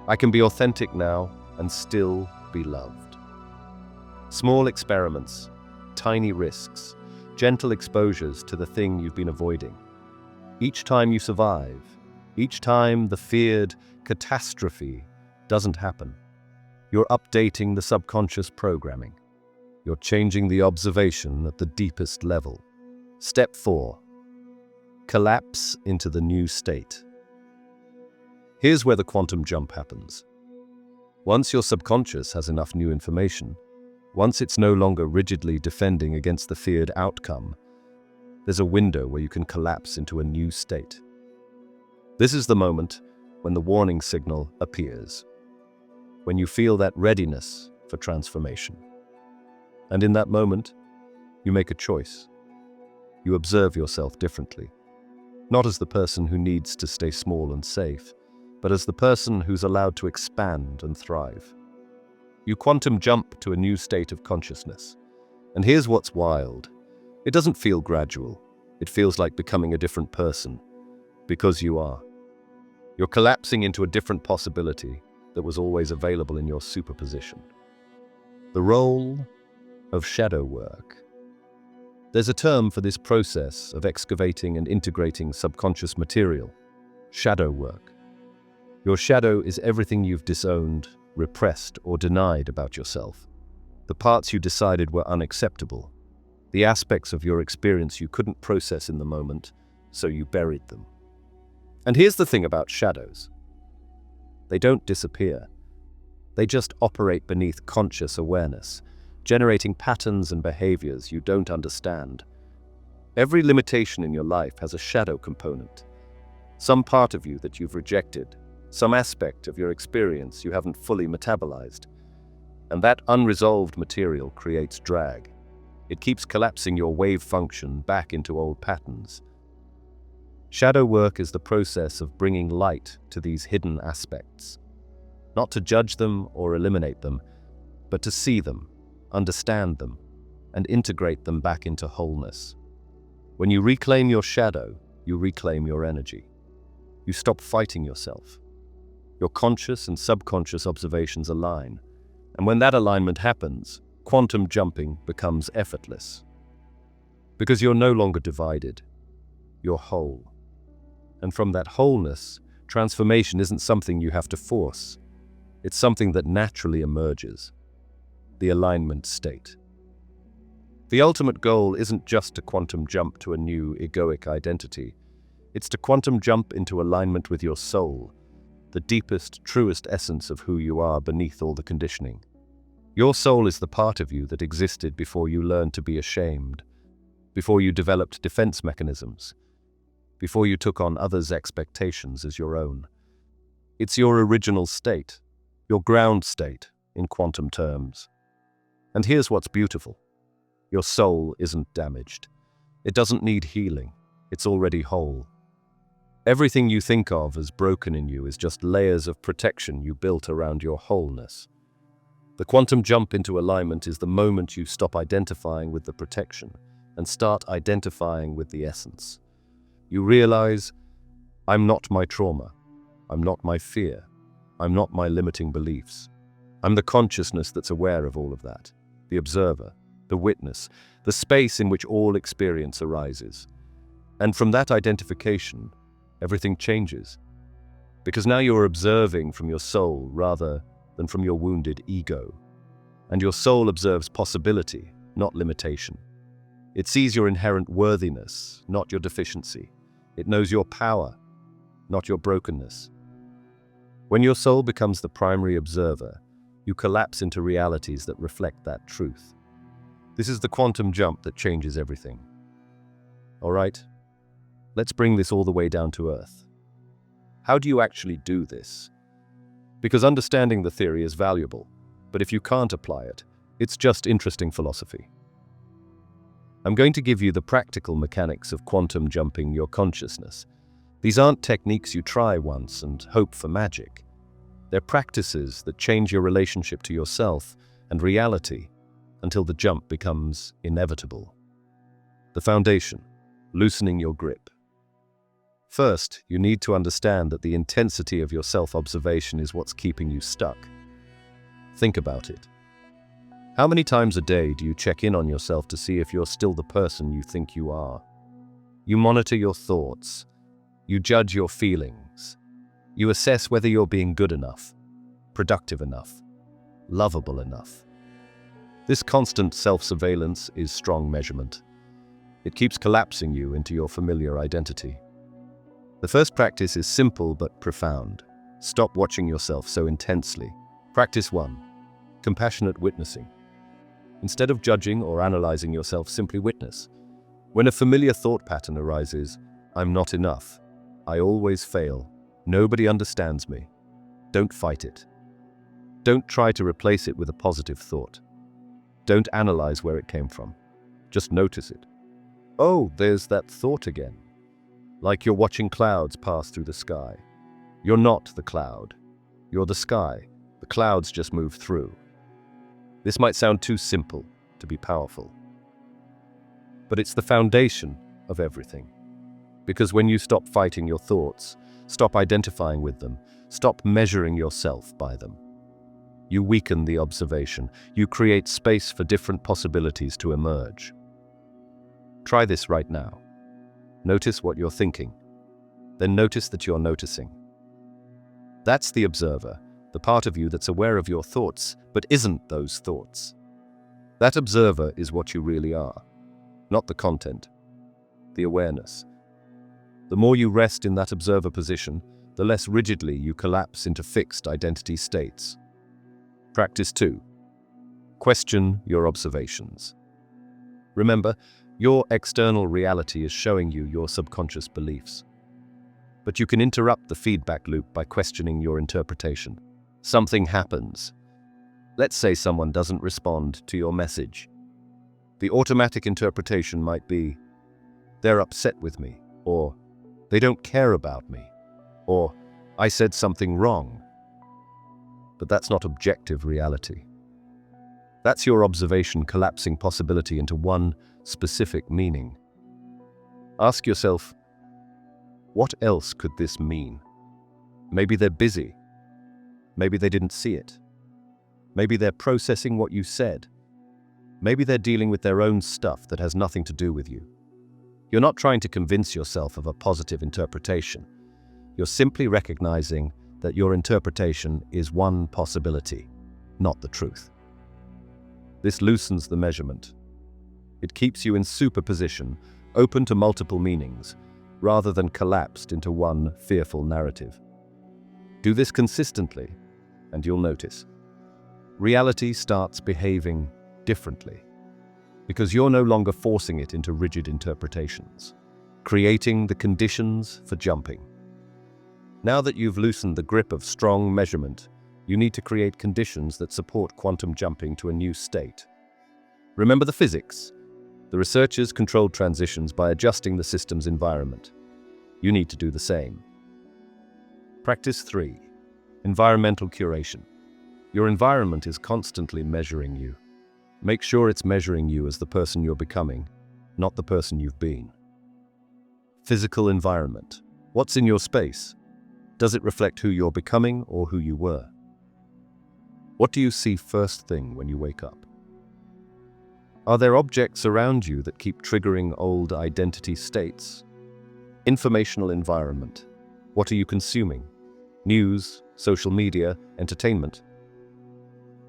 I can be authentic now and still be loved. Small experiments, tiny risks, gentle exposures to the thing you've been avoiding. Each time you survive, each time the feared catastrophe doesn't happen, you're updating the subconscious programming. You're changing the observation at the deepest level. Step 4. Collapse into the new state. Here's where the quantum jump happens. Once your subconscious has enough new information, once it's no longer rigidly defending against the feared outcome, there's a window where you can collapse into a new state. This is the moment when the warning signal appears, when you feel that readiness for transformation. And in that moment, you make a choice. You observe yourself differently, not as the person who needs to stay small and safe, but as the person who's allowed to expand and thrive. You quantum jump to a new state of consciousness. And here's what's wild. It doesn't feel gradual. It feels like becoming a different person, because you are. You're collapsing into a different possibility that was always available in your superposition. The role of shadow work. There's a term for this process of excavating and integrating subconscious material: shadow work. Your shadow is everything you've disowned, repressed, or denied about yourself. The parts you decided were unacceptable. The aspects of your experience you couldn't process in the moment, so you buried them. And here's the thing about shadows. They don't disappear. They just operate beneath conscious awareness, generating patterns and behaviors you don't understand. Every limitation in your life has a shadow component. Some part of you that you've rejected, some aspect of your experience you haven't fully metabolized. And that unresolved material creates drag. It keeps collapsing your wave function back into old patterns. Shadow work is the process of bringing light to these hidden aspects. Not to judge them or eliminate them, but to see them, understand them, and integrate them back into wholeness. When you reclaim your shadow, you reclaim your energy. You stop fighting yourself. Your conscious and subconscious observations align, and when that alignment happens, quantum jumping becomes effortless. Because you're no longer divided, you're whole. And from that wholeness, transformation isn't something you have to force. It's something that naturally emerges. The alignment state. The ultimate goal isn't just to quantum jump to a new egoic identity. It's to quantum jump into alignment with your soul, the deepest, truest essence of who you are beneath all the conditioning. Your soul is the part of you that existed before you learned to be ashamed, before you developed defense mechanisms, before you took on others' expectations as your own. It's your original state, your ground state, in quantum terms. And here's what's beautiful. Your soul isn't damaged. It doesn't need healing. It's already whole. Everything you think of as broken in you is just layers of protection you built around your wholeness. The quantum jump into alignment is the moment you stop identifying with the protection and start identifying with the essence. You realize, I'm not my trauma. I'm not my fear. I'm not my limiting beliefs. I'm the consciousness that's aware of all of that. the observer, the witness, the space in which all experience arises. And from that identification, everything changes. Because now you're observing from your soul rather than from your wounded ego. And your soul observes possibility, not limitation. It sees your inherent worthiness, not your deficiency. It knows your power, not your brokenness. When your soul becomes the primary observer, you collapse into realities that reflect that truth. This is the quantum jump that changes everything. All right, let's bring this all the way down to earth. How do you actually do this? Because understanding the theory is valuable, but if you can't apply it, it's just interesting philosophy. I'm going to give you the practical mechanics of quantum jumping your consciousness. These aren't techniques you try once and hope for magic. They're practices that change your relationship to yourself and reality until the jump becomes inevitable. The foundation: loosening your grip. First, you need to understand that the intensity of your self-observation is what's keeping you stuck. Think about it. How many times a day do you check in on yourself to see if you're still the person you think you are? You monitor your thoughts. You judge your feelings. You assess whether you're being good enough, productive enough, lovable enough. This constant self-surveillance is strong measurement. It keeps collapsing you into your familiar identity. The first practice is simple but profound. Stop watching yourself so intensely. Practice 1. Compassionate witnessing. Instead of judging or analyzing yourself, simply witness. When a familiar thought pattern arises, I'm not enough, I always fail, nobody understands me, don't fight it. Don't try to replace it with a positive thought. Don't analyze where it came from. Just notice it. Oh, there's that thought again. Like you're watching clouds pass through the sky. You're not the cloud. You're the sky. The clouds just move through. This might sound too simple to be powerful, but it's the foundation of everything. Because when you stop fighting your thoughts, stop identifying with them, stop measuring yourself by them, you weaken the observation. You create space for different possibilities to emerge. Try this right now. Notice what you're thinking. Then notice that you're noticing. That's the observer, the part of you that's aware of your thoughts, but isn't those thoughts. That observer is what you really are, not the content, the awareness. The more you rest in that observer position, the less rigidly you collapse into fixed identity states. Practice 2. Question your observations. Remember, your external reality is showing you your subconscious beliefs. But you can interrupt the feedback loop by questioning your interpretation. Something happens. Let's say someone doesn't respond to your message. The automatic interpretation might be, they're upset with me, or they don't care about me, or I said something wrong. But that's not objective reality. That's your observation collapsing possibility into one specific meaning. Ask yourself, what else could this mean? Maybe they're busy. Maybe they didn't see it. Maybe they're processing what you said. Maybe they're dealing with their own stuff that has nothing to do with you. You're not trying to convince yourself of a positive interpretation. You're simply recognizing that your interpretation is one possibility, not the truth. This loosens the measurement. It keeps you in superposition, open to multiple meanings, rather than collapsed into one fearful narrative. Do this consistently, and you'll notice. Reality starts behaving differently, because you're no longer forcing it into rigid interpretations, creating the conditions for jumping. Now that you've loosened the grip of strong measurement, you need to create conditions that support quantum jumping to a new state. Remember the physics? The researchers controlled transitions by adjusting the system's environment. You need to do the same. Practice 3. Environmental curation. Your environment is constantly measuring you. Make sure it's measuring you as the person you're becoming, not the person you've been. Physical environment. What's in your space? Does it reflect who you're becoming or who you were? What do you see first thing when you wake up? Are there objects around you that keep triggering old identity states? Informational environment. What are you consuming? News, social media, entertainment?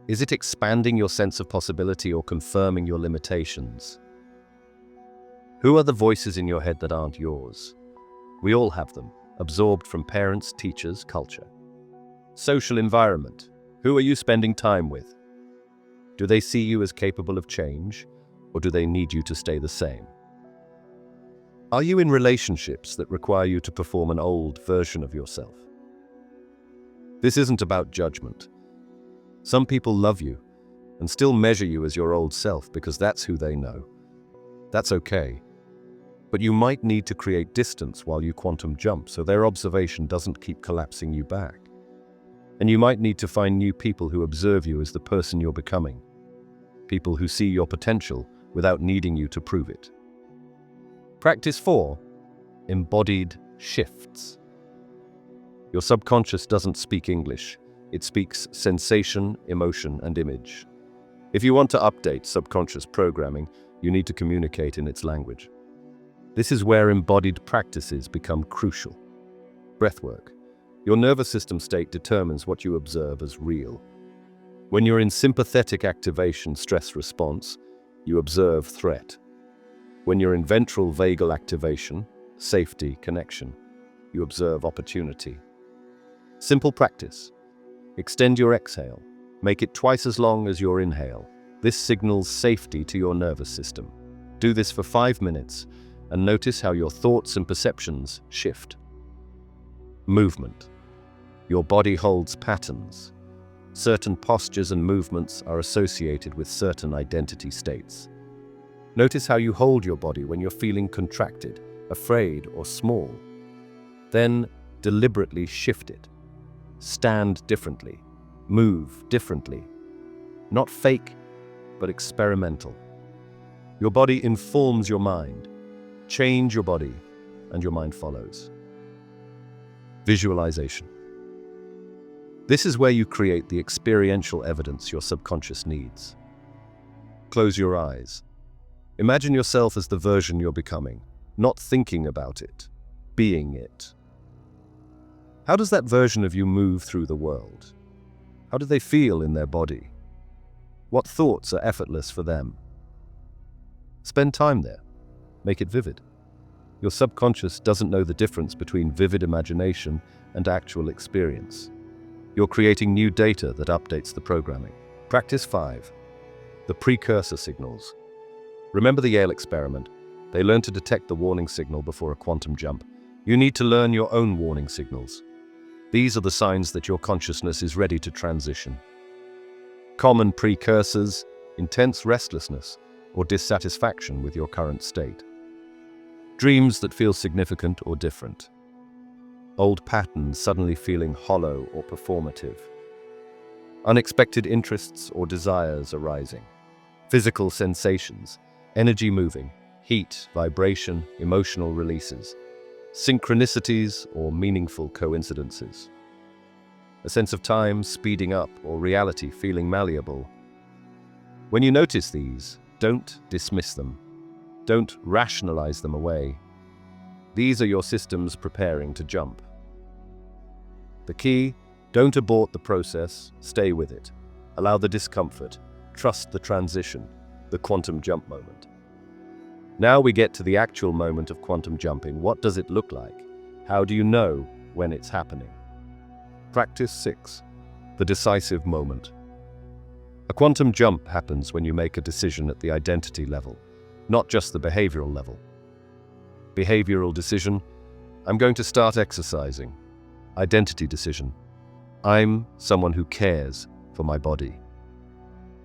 Is it expanding your sense of possibility or confirming your limitations? Who are the voices in your head that aren't yours? We all have them, absorbed from parents, teachers, culture. Social environment. Who are you spending time with? Do they see you as capable of change, or do they need you to stay the same? Are you in relationships that require you to perform an old version of yourself? This isn't about judgment. Some people love you and still measure you as your old self because that's who they know. That's okay. But you might need to create distance while you quantum jump so their observation doesn't keep collapsing you back. And you might need to find new people who observe you as the person you're becoming. People who see your potential without needing you to prove it. Practice 4. Embodied shifts. Your subconscious doesn't speak English. It speaks sensation, emotion, and image. If you want to update subconscious programming, you need to communicate in its language. This is where embodied practices become crucial. Breathwork. Your nervous system state determines what you observe as real. When you're in sympathetic activation, stress response, you observe threat. When you're in ventral vagal activation, safety, connection, you observe opportunity. Simple practice. Extend your exhale. Make it twice as long as your inhale. This signals safety to your nervous system. Do this for 5 minutes and notice how your thoughts and perceptions shift. Movement. Your body holds patterns. Certain postures and movements are associated with certain identity states. Notice how you hold your body when you're feeling contracted, afraid, or small. Then deliberately shift it. Stand differently. Move differently. Not fake, but experimental. Your body informs your mind. Change your body, and your mind follows. Visualization. This is where you create the experiential evidence your subconscious needs. Close your eyes. Imagine yourself as the version you're becoming, not thinking about it, being it. How does that version of you move through the world? How do they feel in their body? What thoughts are effortless for them? Spend time there. Make it vivid. Your subconscious doesn't know the difference between vivid imagination and actual experience. You're creating new data that updates the programming. Practice 5. The precursor signals. Remember the Yale experiment? They learned to detect the warning signal before a quantum jump. You need to learn your own warning signals. These are the signs that your consciousness is ready to transition. Common precursors: intense restlessness or dissatisfaction with your current state. Dreams that feel significant or different. Old patterns suddenly feeling hollow or performative. Unexpected interests or desires arising. Physical sensations, energy moving, heat, vibration, emotional releases. Synchronicities or meaningful coincidences. A sense of time speeding up or reality feeling malleable. When you notice these, don't dismiss them. Don't rationalize them away. These are your systems preparing to jump. The key: don't abort the process, stay with it. Allow the discomfort, trust the transition, the quantum jump moment. Now we get to the actual moment of quantum jumping. What does it look like? How do you know when it's happening? Practice 6. The decisive moment. A quantum jump happens when you make a decision at the identity level, not just the behavioral level. Behavioral decision: I'm going to start exercising. Identity decision: I'm someone who cares for my body.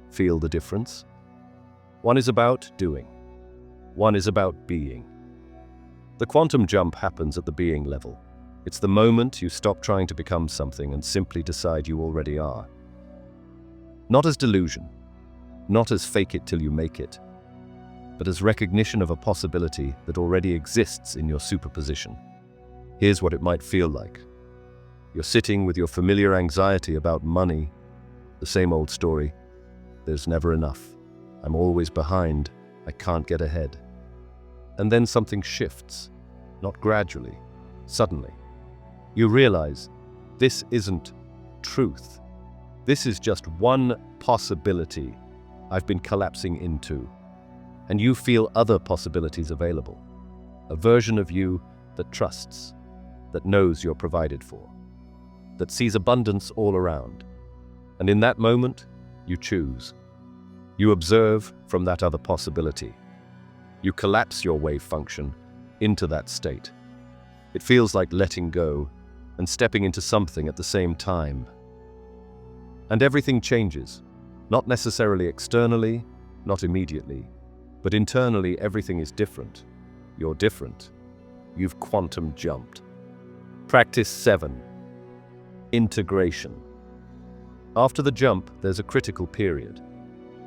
Feel the difference? One is about doing. One is about being. The quantum jump happens at the being level. It's the moment you stop trying to become something and simply decide you already are. Not as delusion, not as fake it till you make it, but as recognition of a possibility that already exists in your superposition. Here's what it might feel like. You're sitting with your familiar anxiety about money, the same old story. There's never enough. I'm always behind. I can't get ahead. And then something shifts, not gradually, suddenly. You realize this isn't truth. This is just one possibility I've been collapsing into. And you feel other possibilities available. A version of you that trusts, that knows you're provided for, that sees abundance all around. And in that moment, you choose. You observe from that other possibility. You collapse your wave function into that state. It feels like letting go and stepping into something at the same time. And everything changes, not necessarily externally, not immediately, but internally everything is different. You're different. You've quantum jumped. Practice 7. Integration. After the jump, there's a critical period.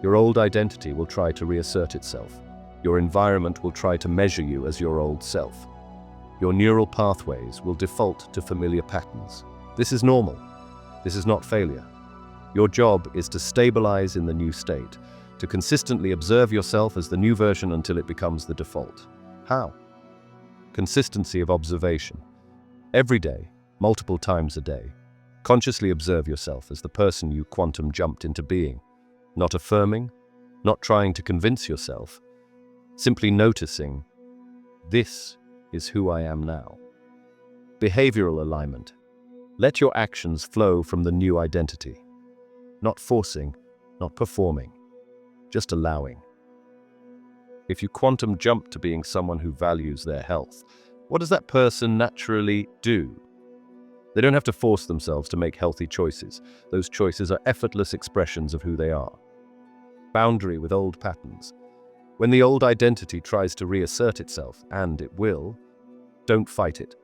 Your old identity will try to reassert itself. Your environment will try to measure you as your old self. Your neural pathways will default to familiar patterns. This is normal. This is not failure. Your job is to stabilize in the new state, to consistently observe yourself as the new version until it becomes the default. How? Consistency of observation. Every day, multiple times a day, consciously observe yourself as the person you quantum jumped into being. Not affirming, not trying to convince yourself, simply noticing, this is who I am now. Behavioral alignment. Let your actions flow from the new identity. Not forcing, not performing, just allowing. If you quantum jump to being someone who values their health, what does that person naturally do? They don't have to force themselves to make healthy choices. Those choices are effortless expressions of who they are. Boundary with old patterns. When the old identity tries to reassert itself, and it will, don't fight it.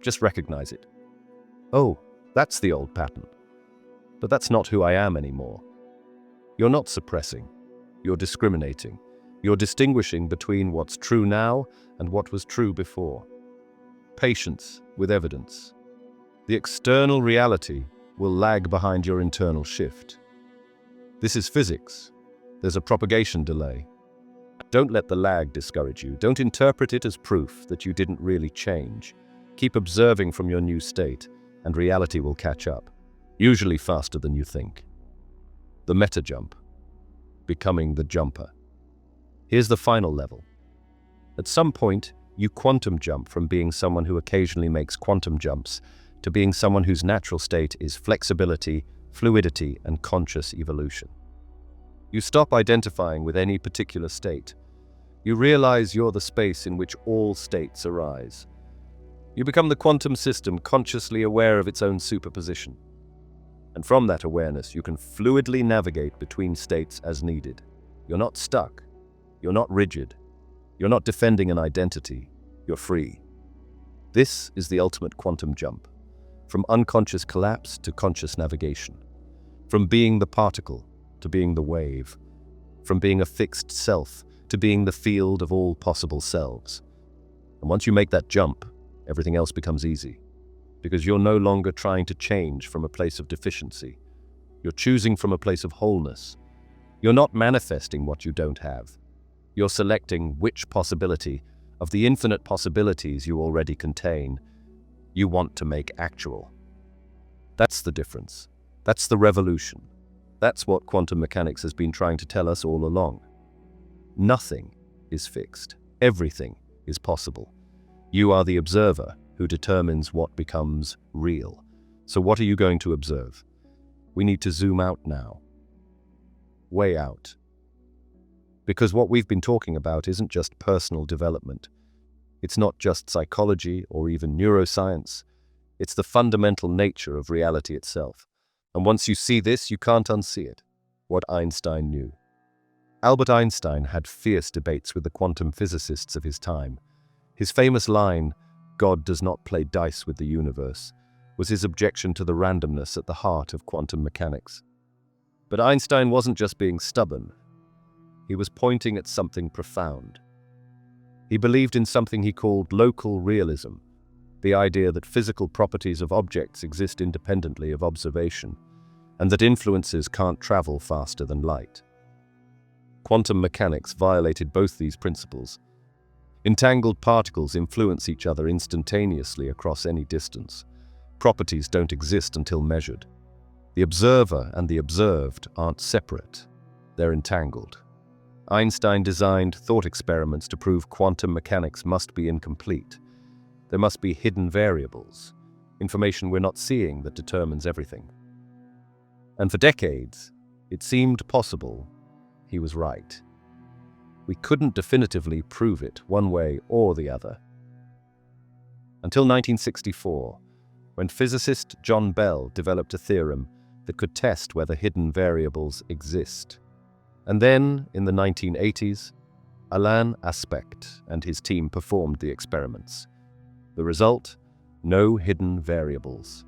Just recognize it. Oh, that's the old pattern. But that's not who I am anymore. You're not suppressing. You're discriminating. You're distinguishing between what's true now and what was true before. Patience with evidence. The external reality will lag behind your internal shift. This is physics. There's a propagation delay. Don't let the lag discourage you. Don't interpret it as proof that you didn't really change. Keep observing from your new state, and reality will catch up, usually faster than you think. The meta jump. Becoming the jumper. Here's the final level. At some point, you quantum jump from being someone who occasionally makes quantum jumps to being someone whose natural state is flexibility, fluidity, and conscious evolution. You stop identifying with any particular state. You realize you're the space in which all states arise. You become the quantum system consciously aware of its own superposition. And from that awareness, you can fluidly navigate between states as needed. You're not stuck. You're not rigid. You're not defending an identity. You're free. This is the ultimate quantum jump. From unconscious collapse to conscious navigation. From being the particle to being the wave. From being a fixed self to being the field of all possible selves. And once you make that jump, everything else becomes easy. Because you're no longer trying to change from a place of deficiency. You're choosing from a place of wholeness. You're not manifesting what you don't have. You're selecting which possibility of the infinite possibilities you already contain you want to make actual. That's the difference. That's the revolution. That's what quantum mechanics has been trying to tell us all along. Nothing is fixed. Everything is possible. You are the observer who determines what becomes real. So what are you going to observe? We need to zoom out now. Way out. Because what we've been talking about isn't just personal development. It's not just psychology or even neuroscience. It's the fundamental nature of reality itself. And once you see this, you can't unsee it. What Einstein knew. Albert Einstein had fierce debates with the quantum physicists of his time. His famous line, "God does not play dice with the universe," was his objection to the randomness at the heart of quantum mechanics. But Einstein wasn't just being stubborn. He was pointing at something profound. He believed in something he called local realism, the idea that physical properties of objects exist independently of observation, and that influences can't travel faster than light. Quantum mechanics violated both these principles. Entangled particles influence each other instantaneously across any distance. Properties don't exist until measured. The observer and the observed aren't separate. They're entangled. Einstein designed thought experiments to prove quantum mechanics must be incomplete. There must be hidden variables, information we're not seeing that determines everything. And for decades, it seemed possible he was right. We couldn't definitively prove it one way or the other. Until 1964, when physicist John Bell developed a theorem that could test whether hidden variables exist. And then, in the 1980s, Alain Aspect and his team performed the experiments. The result? No hidden variables.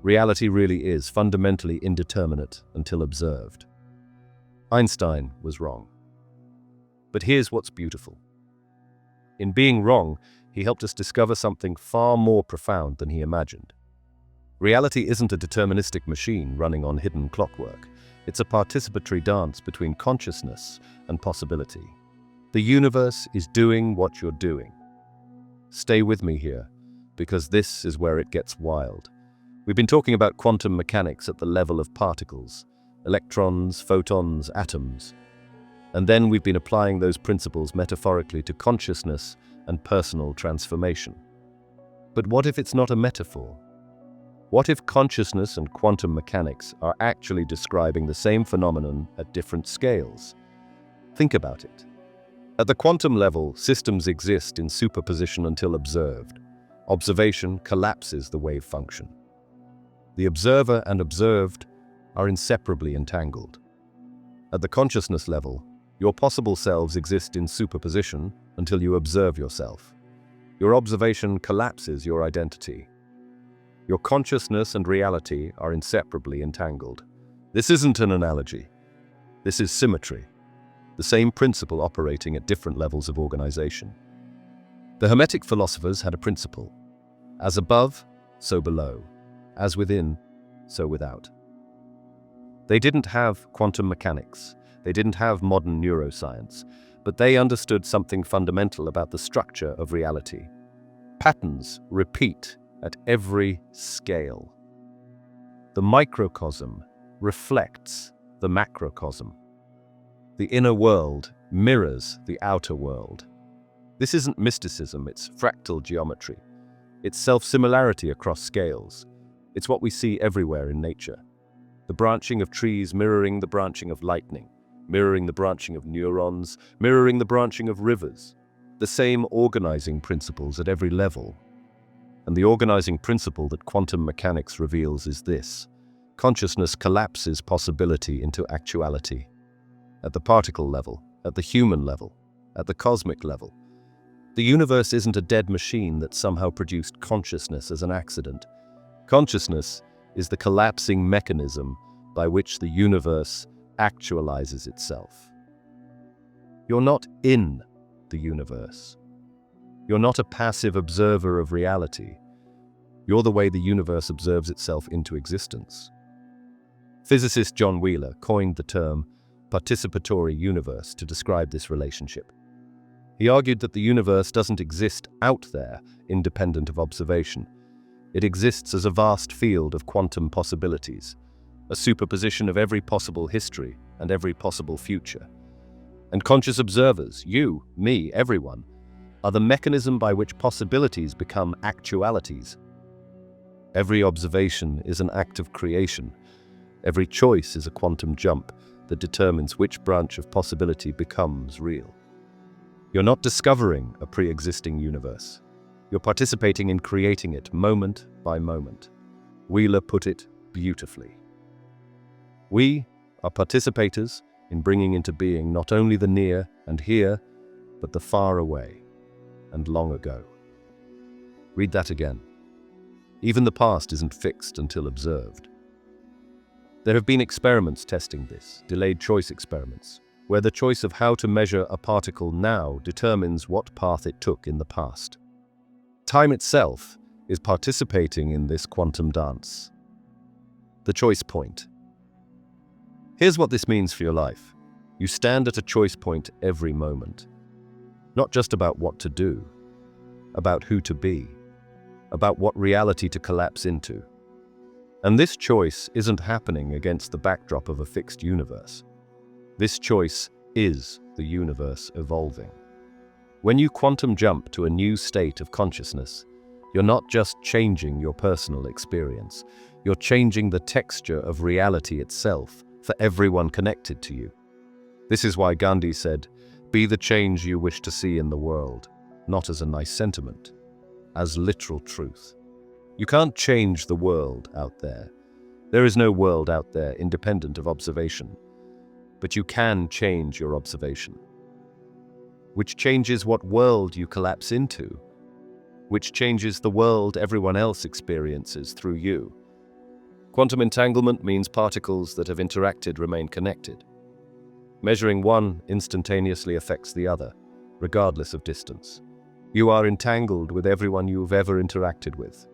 Reality really is fundamentally indeterminate until observed. Einstein was wrong. But here's what's beautiful. In being wrong, he helped us discover something far more profound than he imagined. Reality isn't a deterministic machine running on hidden clockwork. It's a participatory dance between consciousness and possibility. The universe is doing what you're doing. Stay with me here, because this is where it gets wild. We've been talking about quantum mechanics at the level of particles, electrons, photons, atoms. And then we've been applying those principles metaphorically to consciousness and personal transformation. But what if it's not a metaphor? What if consciousness and quantum mechanics are actually describing the same phenomenon at different scales? Think about it. At the quantum level, systems exist in superposition until observed. Observation collapses the wave function. The observer and observed are inseparably entangled. At the consciousness level, your possible selves exist in superposition until you observe yourself. Your observation collapses your identity. Your consciousness and reality are inseparably entangled. This isn't an analogy. This is symmetry, the same principle operating at different levels of organization. The Hermetic philosophers had a principle: as above, so below, as within, so without. They didn't have quantum mechanics, they didn't have modern neuroscience, but they understood something fundamental about the structure of reality. Patterns repeat at every scale. The microcosm reflects the macrocosm. The inner world mirrors the outer world. This isn't mysticism, it's fractal geometry. It's self-similarity across scales. It's what we see everywhere in nature. The branching of trees mirroring the branching of lightning, mirroring the branching of neurons, mirroring the branching of rivers. The same organizing principles at every level. And the organizing principle that quantum mechanics reveals is this: consciousness collapses possibility into actuality. At the particle level, at the human level, at the cosmic level. The universe isn't a dead machine that somehow produced consciousness as an accident. Consciousness is the collapsing mechanism by which the universe actualizes itself. You're not in the universe. You're not a passive observer of reality. You're the way the universe observes itself into existence. Physicist John Wheeler coined the term participatory universe to describe this relationship. He argued that the universe doesn't exist out there, independent of observation. It exists as a vast field of quantum possibilities, a superposition of every possible history and every possible future. And conscious observers, you, me, everyone, are the mechanism by which possibilities become actualities. Every observation is an act of creation. Every choice is a quantum jump that determines which branch of possibility becomes real. You're not discovering a pre-existing universe. You're participating in creating it moment by moment. Wheeler put it beautifully. We are participators in bringing into being not only the near and here, but the far away and long ago. Read that again. Even the past isn't fixed until observed. There have been experiments testing this, delayed choice experiments, where the choice of how to measure a particle now determines what path it took in the past. Time itself is participating in this quantum dance. The choice point. Here's what this means for your life. You stand at a choice point every moment. Not just about what to do, about who to be, about what reality to collapse into. And this choice isn't happening against the backdrop of a fixed universe. This choice is the universe evolving. When you quantum jump to a new state of consciousness, you're not just changing your personal experience, you're changing the texture of reality itself for everyone connected to you. This is why Gandhi said, "Be the change you wish to see in the world," not as a nice sentiment, as literal truth. You can't change the world out there. There is no world out there independent of observation. But you can change your observation, which changes what world you collapse into, which changes the world everyone else experiences through you. Quantum entanglement means particles that have interacted remain connected. Measuring one instantaneously affects the other, regardless of distance. You are entangled with everyone you've ever interacted with.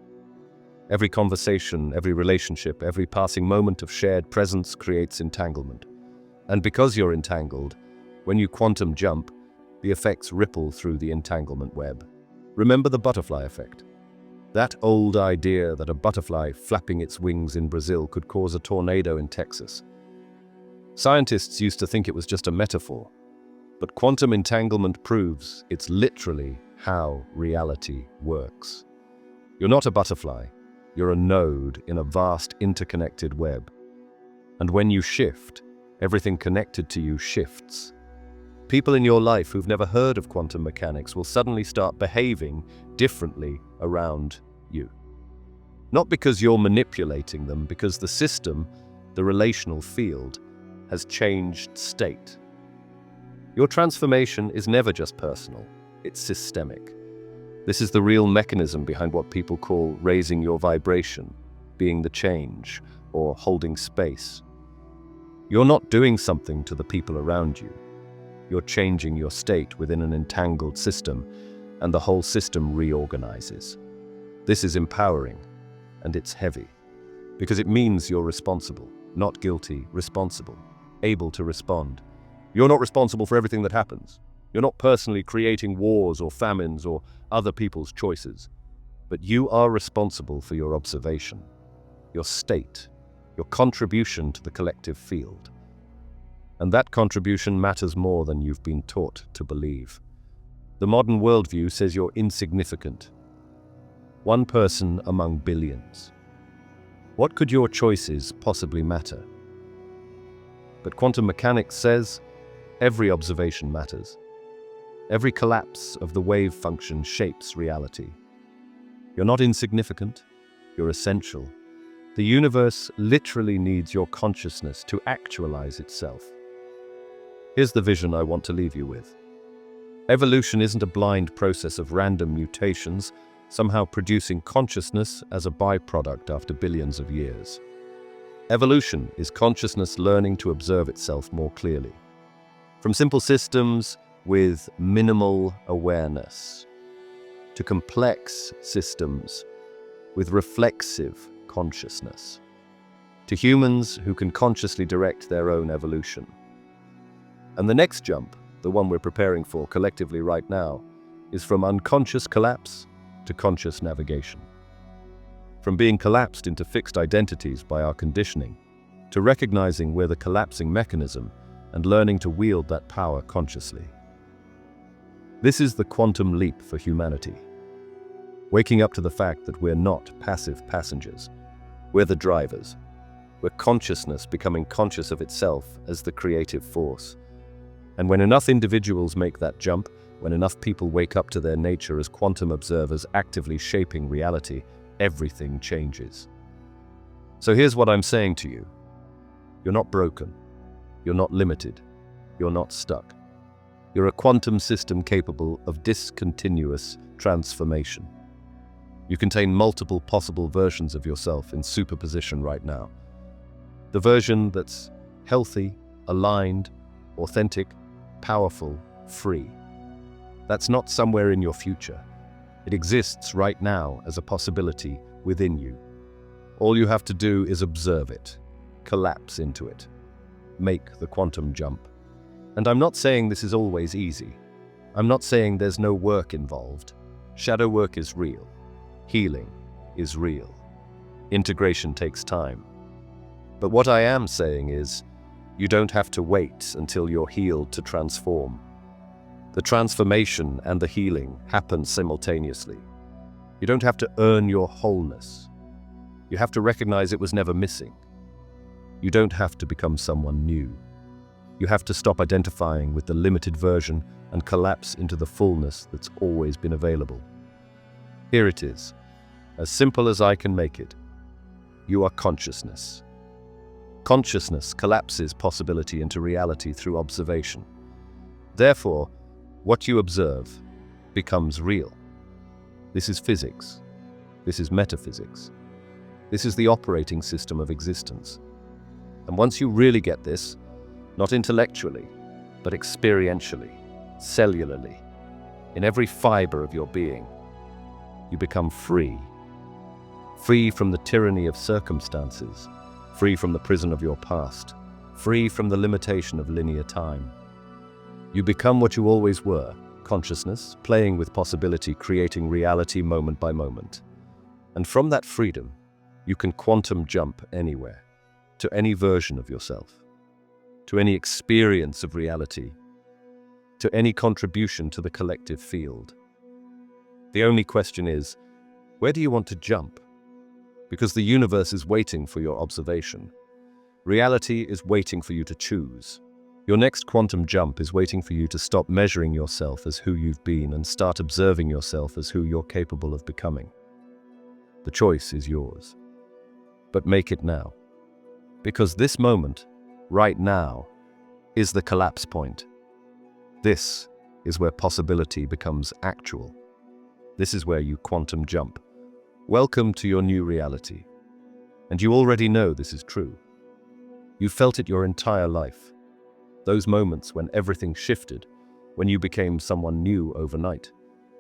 Every conversation, every relationship, every passing moment of shared presence creates entanglement. And because you're entangled, when you quantum jump, the effects ripple through the entanglement web. Remember the butterfly effect? That old idea that a butterfly flapping its wings in Brazil could cause a tornado in Texas. Scientists used to think it was just a metaphor, but quantum entanglement proves it's literally how reality works. You're not a butterfly, you're a node in a vast interconnected web. And when you shift, everything connected to you shifts. People in your life who've never heard of quantum mechanics will suddenly start behaving differently around you. Not because you're manipulating them, because the system, the relational field, has changed state. Your transformation is never just personal, it's systemic. This is the real mechanism behind what people call raising your vibration, being the change, or holding space. You're not doing something to the people around you. You're changing your state within an entangled system, and the whole system reorganizes. This is empowering, and it's heavy, because it means you're responsible, not guilty, responsible, able to respond. You're not responsible for everything that happens. You're not personally creating wars or famines or other people's choices, but you are responsible for your observation, your state, your contribution to the collective field. And that contribution matters more than you've been taught to believe. The modern worldview says you're insignificant. One person among billions. What could your choices possibly matter? But quantum mechanics says every observation matters. Every collapse of the wave function shapes reality. You're not insignificant, you're essential. The universe literally needs your consciousness to actualize itself. Here's the vision I want to leave you with. Evolution isn't a blind process of random mutations, somehow producing consciousness as a byproduct after billions of years. Evolution is consciousness learning to observe itself more clearly. From simple systems with minimal awareness, to complex systems with reflexive consciousness, to humans who can consciously direct their own evolution. And the next jump, the one we're preparing for collectively right now, is from unconscious collapse to conscious navigation. From being collapsed into fixed identities by our conditioning, to recognizing we're the collapsing mechanism and learning to wield that power consciously. This is the quantum leap for humanity. Waking up to the fact that we're not passive passengers. We're the drivers. We're consciousness becoming conscious of itself as the creative force. And when enough individuals make that jump, when enough people wake up to their nature as quantum observers actively shaping reality, everything changes. So here's what I'm saying to you. You're not broken. You're not limited. You're not stuck. You're a quantum system capable of discontinuous transformation. You contain multiple possible versions of yourself in superposition right now. The version that's healthy, aligned, authentic, powerful, free. That's not somewhere in your future. It exists right now as a possibility within you. All you have to do is observe it, collapse into it, make the quantum jump. And I'm not saying this is always easy. I'm not saying there's no work involved. Shadow work is real. Healing is real. Integration takes time. But what I am saying is, you don't have to wait until you're healed to transform. The transformation and the healing happen simultaneously. You don't have to earn your wholeness. You have to recognize it was never missing. You don't have to become someone new. You have to stop identifying with the limited version and collapse into the fullness that's always been available. Here it is, as simple as I can make it. You are consciousness. Consciousness collapses possibility into reality through observation. Therefore, what you observe becomes real. This is physics. This is metaphysics. This is the operating system of existence. And once you really get this, not intellectually, but experientially, cellularly, in every fiber of your being, you become free. Free from the tyranny of circumstances, free from the prison of your past, free from the limitation of linear time. You become what you always were, consciousness, playing with possibility, creating reality moment by moment. And from that freedom, you can quantum jump anywhere, to any version of yourself, to any experience of reality, to any contribution to the collective field. The only question is, where do you want to jump? Because the universe is waiting for your observation. Reality is waiting for you to choose. Your next quantum jump is waiting for you to stop measuring yourself as who you've been and start observing yourself as who you're capable of becoming. The choice is yours. But make it now. Because this moment, right now, is the collapse point. This is where possibility becomes actual. This is where you quantum jump. Welcome to your new reality. And you already know this is true. You felt it your entire life. Those moments when everything shifted, when you became someone new overnight,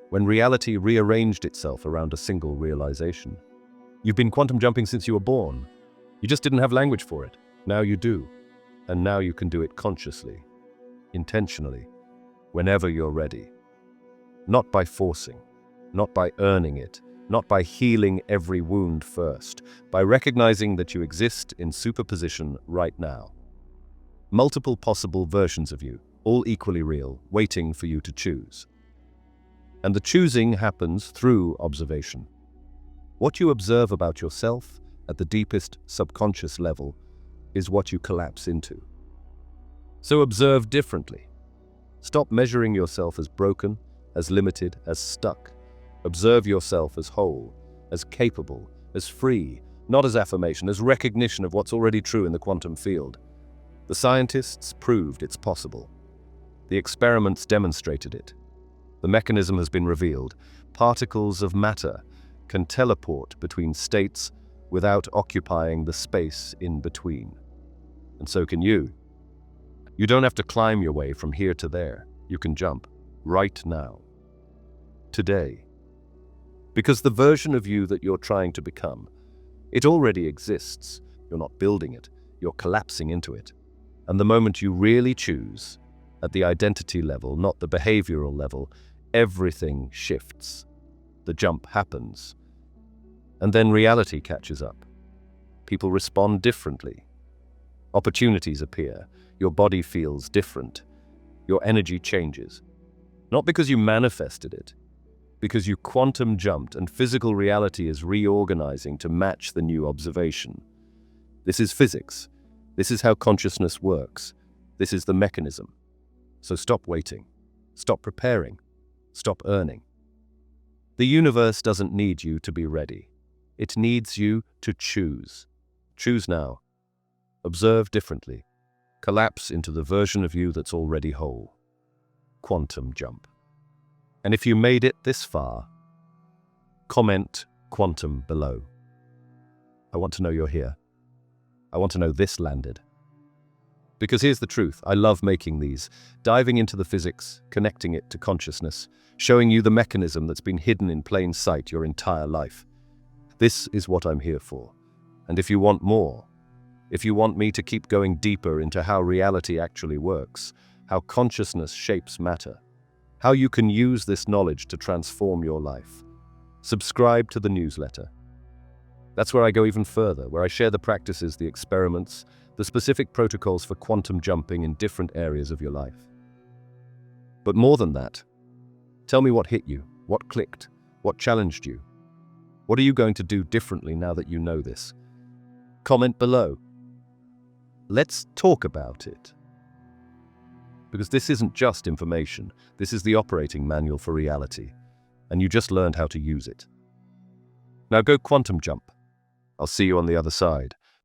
when reality rearranged itself around a single realization. You've been quantum jumping since you were born. You just didn't have language for it. Now you do. And now you can do it consciously, intentionally, whenever you're ready. Not by forcing, not by earning it, not by healing every wound first, by recognizing that you exist in superposition right now. Multiple possible versions of you, all equally real, waiting for you to choose. And the choosing happens through observation. What you observe about yourself at the deepest subconscious level is what you collapse into. So observe differently. Stop measuring yourself as broken, as limited, as stuck. Observe yourself as whole, as capable, as free, not as affirmation, as recognition of what's already true in the quantum field. The scientists proved it's possible. The experiments demonstrated it. The mechanism has been revealed. Particles of matter can teleport between states without occupying the space in between. And so can you. You don't have to climb your way from here to there. You can jump right now. Today. Because the version of you that you're trying to become, it already exists. You're not building it. You're collapsing into it. And the moment you really choose, at the identity level, not the behavioral level, everything shifts. The jump happens. And then reality catches up. People respond differently. Opportunities appear. Your body feels different. Your energy changes. Not because you manifested it, because you quantum jumped and physical reality is reorganizing to match the new observation. This is physics. This is how consciousness works. This is the mechanism. So stop waiting. Stop preparing. Stop earning. The universe doesn't need you to be ready. It needs you to choose. Choose now. Observe differently. Collapse into the version of you that's already whole. Quantum jump. And if you made it this far, comment quantum below. I want to know you're here. I want to know this landed. Because here's the truth, I love making these, diving into the physics, connecting it to consciousness, showing you the mechanism that's been hidden in plain sight your entire life. This is what I'm here for. And if you want more, if you want me to keep going deeper into how reality actually works, how consciousness shapes matter, how you can use this knowledge to transform your life. Subscribe to the newsletter. That's where I go even further, where I share the practices, the experiments, the specific protocols for quantum jumping in different areas of your life. But more than that, tell me what hit you, what clicked, what challenged you. What are you going to do differently now that you know this? Comment below. Let's talk about it. Because this isn't just information, this is the operating manual for reality, and you just learned how to use it. Now go quantum jump. I'll see you on the other side.